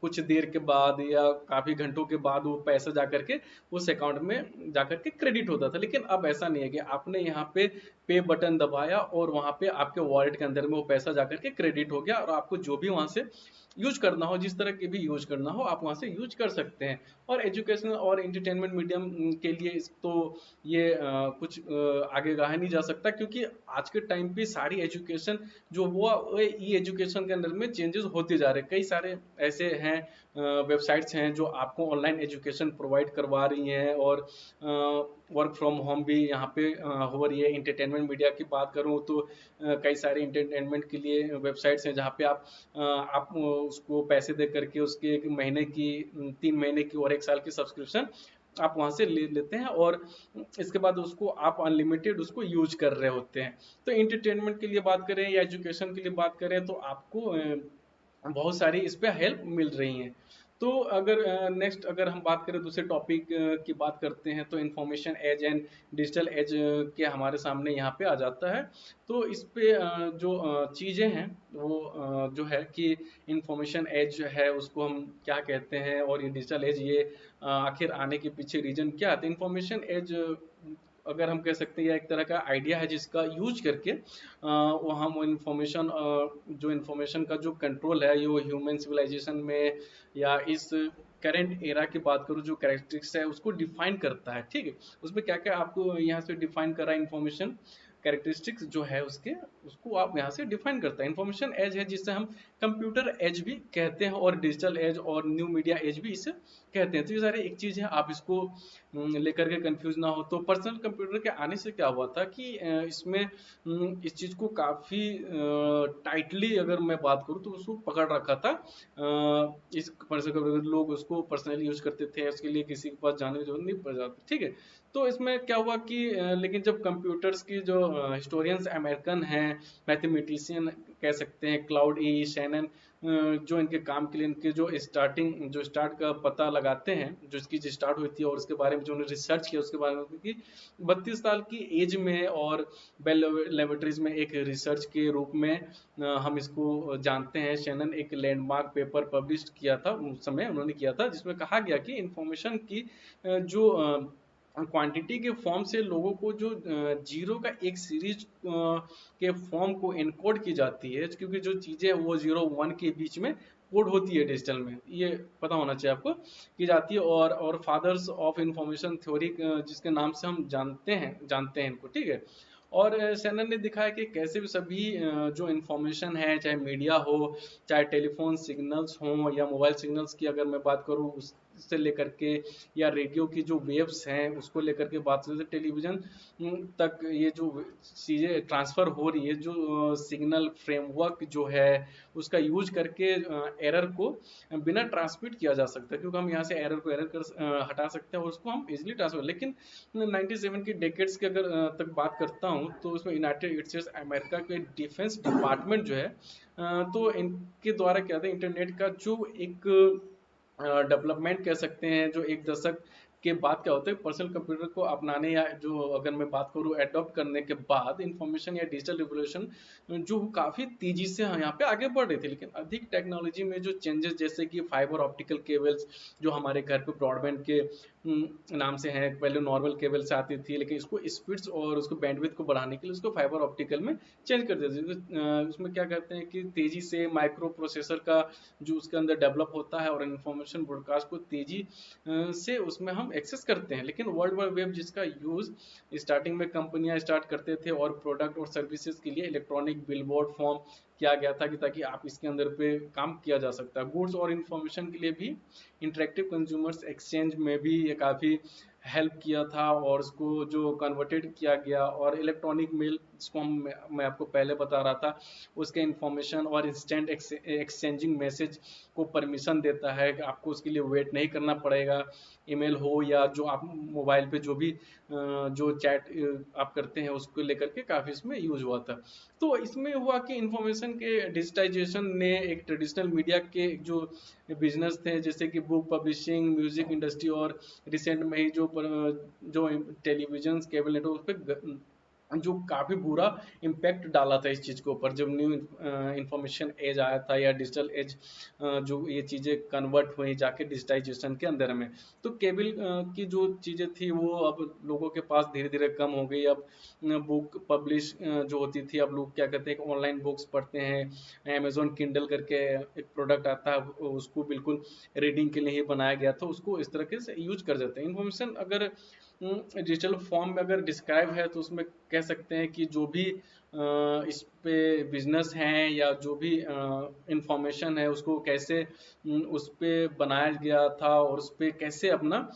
कुछ देर के बाद या काफ़ी घंटों के बाद वो पैसा जा करके उस अकाउंट में जा करके क्रेडिट होता था। लेकिन अब ऐसा नहीं है कि आपने यहाँ पे बटन दबाया और वहाँ पे आपके वॉलेट के अंदर में वो पैसा जा करके क्रेडिट हो गया और आपको जो भी वहाँ से यूज करना हो, जिस तरह के भी यूज करना हो आप वहाँ से यूज कर सकते हैं। और एजुकेशनल और एंटरटेनमेंट मीडियम के लिए तो ये कुछ आगे कहा नहीं जा सकता, क्योंकि आज के टाइम पे सारी एजुकेशन जो वो ई एजुकेशन के अंदर में चेंजेस होते जा रहे हैं। कई सारे ऐसे हैं वेबसाइट्स हैं जो आपको ऑनलाइन एजुकेशन प्रोवाइड करवा रही हैं और वर्क फ्रॉम होम भी यहाँ पे हो रही है। एंटरटेनमेंट मीडिया की बात करूँ तो कई सारे एंटरटेनमेंट के लिए वेबसाइट्स हैं जहाँ पे आप उसको पैसे दे करके उसके एक महीने की 3 महीने की और 1 साल की सब्सक्रिप्शन आप वहाँ से ले लेते हैं और इसके बाद उसको आप अनलिमिटेड उसको यूज कर रहे होते हैं। तो एंटरटेनमेंट के लिए बात करें या एजुकेशन के लिए बात करें तो आपको बहुत सारी इस पे हेल्प मिल रही हैं। तो अगर नेक्स्ट अगर हम बात करें दूसरे टॉपिक की बात करते हैं तो information age and digital age के हमारे सामने यहाँ पे आ जाता है। तो इस पे जो चीज़ें हैं वो जो है कि इंफॉर्मेशन एज है उसको हम क्या कहते हैं और ये डिजिटल एज ये आखिर आने के पीछे रीजन क्या है। तो इंफॉर्मेशन एज अगर हम कह सकते हैं एक तरह का आइडिया है जिसका यूज करके वो हम इंफॉर्मेशन जो इंफॉर्मेशन का जो कंट्रोल है ये वो ह्यूमन सिविलाइजेशन में या इस करेंट एरा की बात करूँ जो कैरेक्टरिस्टिक्स है उसको डिफाइन करता है। ठीक है, उसमें क्या क्या आपको यहाँ से डिफाइन करा इंफॉर्मेशन कैरेक्टरिस्टिक्स जो है उसके उसको आप यहाँ से डिफाइन करता है। इंफॉर्मेशन एज है जिसे हम कंप्यूटर एज भी कहते हैं और डिजिटल एज और न्यू मीडिया एज भी इसे कहते हैं। तो ये सारे एक चीज़ है, आप इसको लेकर के कंफ्यूज ना हो। तो पर्सनल कंप्यूटर के आने से क्या हुआ था कि इसमें इस चीज़ को काफ़ी टाइटली अगर मैं बात करूँ तो उसको पकड़ रखा था। इस पर्सनल कंप्यूटर लोग उसको पर्सनली यूज करते थे, उसके लिए किसी के पास जाने की जरूरत नहीं पड़ जाती। ठीक है, तो इसमें क्या हुआ कि लेकिन जब कंप्यूटर्स की जो हिस्टोरियंस अमेरिकन हैं, मैथमेटिशियन कह सकते हैं, क्लाउड ई शैनन, जो इनके काम के लिए इनके जो स्टार्ट का पता लगाते हैं, जो इसकी जो स्टार्ट हुई थी और उसके बारे में जो उन्होंने रिसर्च किया उसके बारे में कि 32 साल की एज में और बेल लेबोरेटरीज में एक रिसर्च के रूप में हम इसको जानते हैं। शैनन एक लैंडमार्क पेपर पब्लिश किया था, उस समय उन्होंने किया था जिसमें कहा गया कि इंफॉर्मेशन की जो क्वांटिटी के फॉर्म से लोगों को जो जीरो का एक सीरीज के फॉर्म को एनकोड की जाती है, क्योंकि जो चीज़ें वो 0 1 के बीच में कोड होती है डिजिटल में, ये पता होना चाहिए आपको, की जाती है। और फादर्स ऑफ इंफॉर्मेशन थ्योरी जिसके नाम से हम जानते हैं इनको, ठीक है। और शैनन ने दिखाया कि कैसे भी सभी जो इन्फॉर्मेशन है, चाहे मीडिया हो, चाहे टेलीफोन सिग्नल्स हों या मोबाइल सिग्नल्स की अगर मैं बात करूँ उससे लेकर के, या रेडियो की जो वेव्स हैं उसको लेकर के बात करें, टेलीविज़न तक ये जो चीज़ें ट्रांसफ़र हो रही है, जो सिग्नल फ्रेमवर्क जो है उसका यूज करके एरर को बिना ट्रांसमिट किया जा सकता है, क्योंकि हम यहाँ से एरर को हटा सकते हैं और उसको हम इजीली ट्रांसफर। लेकिन 97 की डेकेड्स की अगर तक बात करता हूँ, तो उसमें यूनाइटेड स्टेट्स अमेरिका के डिफेंस डिपार्टमेंट जो है, तो इनके द्वारा क्या था, इंटरनेट का जो एक डेवलपमेंट कह सकते हैं, जो एक दशक के बाद क्या होता है, पर्सनल कंप्यूटर को अपनाने, या जो अगर मैं बात करूँ एडॉप्ट करने के बाद इंफॉर्मेशन या डिजिटल रिवोल्यूशन जो काफ़ी तेजी से यहाँ पे आगे बढ़ रही थी। लेकिन अधिक टेक्नोलॉजी में जो चेंजेस, जैसे कि फाइबर ऑप्टिकल केबल्स जो हमारे घर पे ब्रॉडबैंड के नाम से हैं, पहले नॉर्मल केबल से आती थी, लेकिन इसको स्पीड्स और उसको बैंडविड्थ को बढ़ाने के लिए उसको फाइबर ऑप्टिकल में चेंज कर देते थे। उसमें क्या करते हैं कि तेजी से माइक्रो प्रोसेसर का जो उसके अंदर डेवलप होता है और इन्फॉर्मेशन ब्रॉडकास्ट को तेजी से उसमें हम एक्सेस करते हैं। लेकिन वर्ल्ड वाइड वेब जिसका यूज़ स्टार्टिंग में कंपनियां स्टार्ट करते थे और प्रोडक्ट और सर्विसेज के लिए इलेक्ट्रॉनिक बिलबोर्ड फॉर्म किया गया था, कि ताकि आप इसके अंदर पे काम किया जा सकता है। गुड्स और इन्फॉर्मेशन के लिए भी इंटरेक्टिव कंज्यूमर्स एक्सचेंज में भी ये काफ़ी हेल्प किया था, और उसको जो कन्वर्टेड किया गया। और इलेक्ट्रॉनिक मेल जिसको मैं आपको पहले बता रहा था, उसके इन्फॉर्मेशन और इंस्टेंट एक्सचेंजिंग मैसेज को परमिशन देता है कि आपको उसके लिए वेट नहीं करना पड़ेगा। ईमेल हो या जो आप मोबाइल पे जो भी जो चैट आप करते हैं उसको लेकर के काफ़ी इसमें यूज हुआ था। तो इसमें हुआ कि इंफॉर्मेशन के डिजिटाइजेशन ने एक ट्रेडिशनल मीडिया के जो बिजनेस थे, जैसे कि बुक पब्लिशिंग, म्यूजिक इंडस्ट्री, और रिसेंट में ही जो टेलीविजन केबल नेटवर्क पे जो काफ़ी बुरा इम्पैक्ट डाला था इस चीज़ के ऊपर, जब न्यू इंफॉर्मेशन एज आया था या डिजिटल एज, जो ये चीज़ें कन्वर्ट हुई जाके डिजिटाइजेशन के अंदर में। तो केबल की जो चीज़ें थी वो अब लोगों के पास धीरे धीरे कम हो गई। अब बुक पब्लिश जो होती थी, अब लोग क्या करते हैं, ऑनलाइन बुक्स पढ़ते हैं। अमेजोन किंडल करके एक प्रोडक्ट आता है, उसको बिल्कुल रीडिंग के लिए ही बनाया गया था, उसको इस तरीके से यूज कर देते हैं। इन्फॉर्मेशन अगर डिजिटल फॉर्म में अगर डिस्क्राइब है, तो उसमें कह सकते हैं कि जो भी इस पे बिजनेस हैं या जो भी इंफॉर्मेशन है उसको कैसे उस पे बनाया गया था, और उस पे कैसे अपना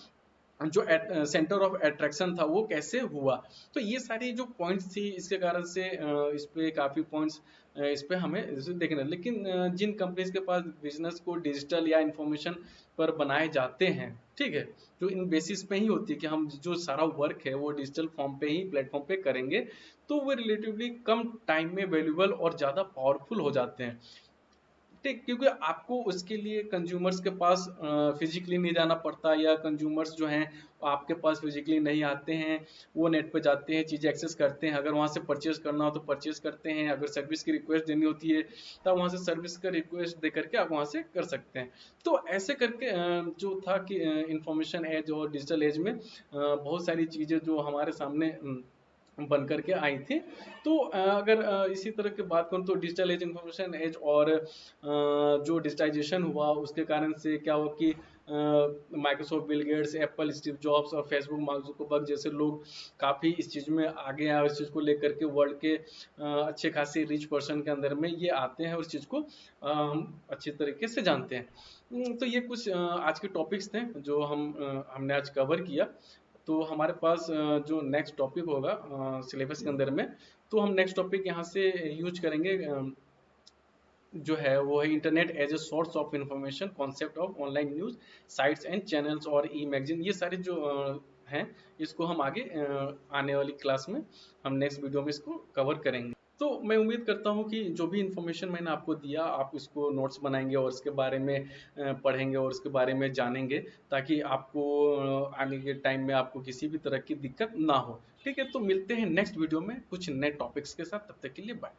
जो सेंटर ऑफ अट्रैक्शन था वो कैसे हुआ। तो ये सारी जो पॉइंट्स थी, इसके कारण से इस पे काफ़ी पॉइंट्स इस पे हमें जैसे देखना। लेकिन जिन कंपनीज के पास बिजनेस को डिजिटल या इंफॉर्मेशन पर बनाए जाते हैं, ठीक है, जो इन बेसिस पे ही होती है कि हम जो सारा वर्क है वो डिजिटल फॉर्म पे ही प्लेटफॉर्म पे करेंगे, तो वो रिलेटिवली कम टाइम में वैल्यूबल और ज़्यादा पावरफुल हो जाते हैं। ठीक, क्योंकि आपको उसके लिए कंज्यूमर्स के पास फिजिकली नहीं जाना पड़ता, या कंज्यूमर्स जो हैं आपके पास फिजिकली नहीं आते हैं, वो नेट पे जाते हैं, चीज़ें एक्सेस करते हैं। अगर वहाँ से परचेज करना हो तो परचेज करते हैं, अगर सर्विस की रिक्वेस्ट देनी होती है तब वहाँ से सर्विस का रिक्वेस्ट दे करके आप वहाँ से कर सकते हैं। तो ऐसे करके जो था कि इंफॉर्मेशन एज और डिजिटल एज में बहुत सारी चीज़ें जो हमारे सामने बन करके आई थी। तो अगर इसी तरह की बात करूँ, तो डिजिटल एज, इंफॉर्मेशन एज, और जो डिजिटाइजेशन हुआ उसके कारण से क्या हुआ कि Microsoft, Bill Gates, Apple, Steve jobs, और फेसबुक, मार्क जुकरबर्ग जैसे लोग काफ़ी इस चीज़ में आगे आए, और इस चीज़ को लेकर के वर्ल्ड के अच्छे खासे रिच पर्सन के अंदर में ये आते हैं, और इस चीज़ को हम अच्छी तरीके से जानते हैं। तो ये कुछ आज के टॉपिक्स थे जो हमने आज कवर किया। तो हमारे पास जो नेक्स्ट टॉपिक होगा सिलेबस के अंदर में, तो हम नेक्स्ट टॉपिक यहाँ से यूज करेंगे, जो है वो है internet as a source of information, concept of online news sites and channels और ई मैगजीन। ये सारे जो हैं, इसको हम आगे आने वाली क्लास में हम नेक्स्ट वीडियो में इसको कवर करेंगे। तो मैं उम्मीद करता हूँ कि जो भी इन्फॉर्मेशन मैंने आपको दिया, आप इसको नोट्स बनाएंगे और इसके बारे में पढ़ेंगे और इसके बारे में जानेंगे, ताकि आपको आने के टाइम में आपको किसी भी तरह की दिक्कत ना हो। ठीक है, तो मिलते हैं नेक्स्ट वीडियो में कुछ नए टॉपिक्स के साथ, तब तक के लिए बाय।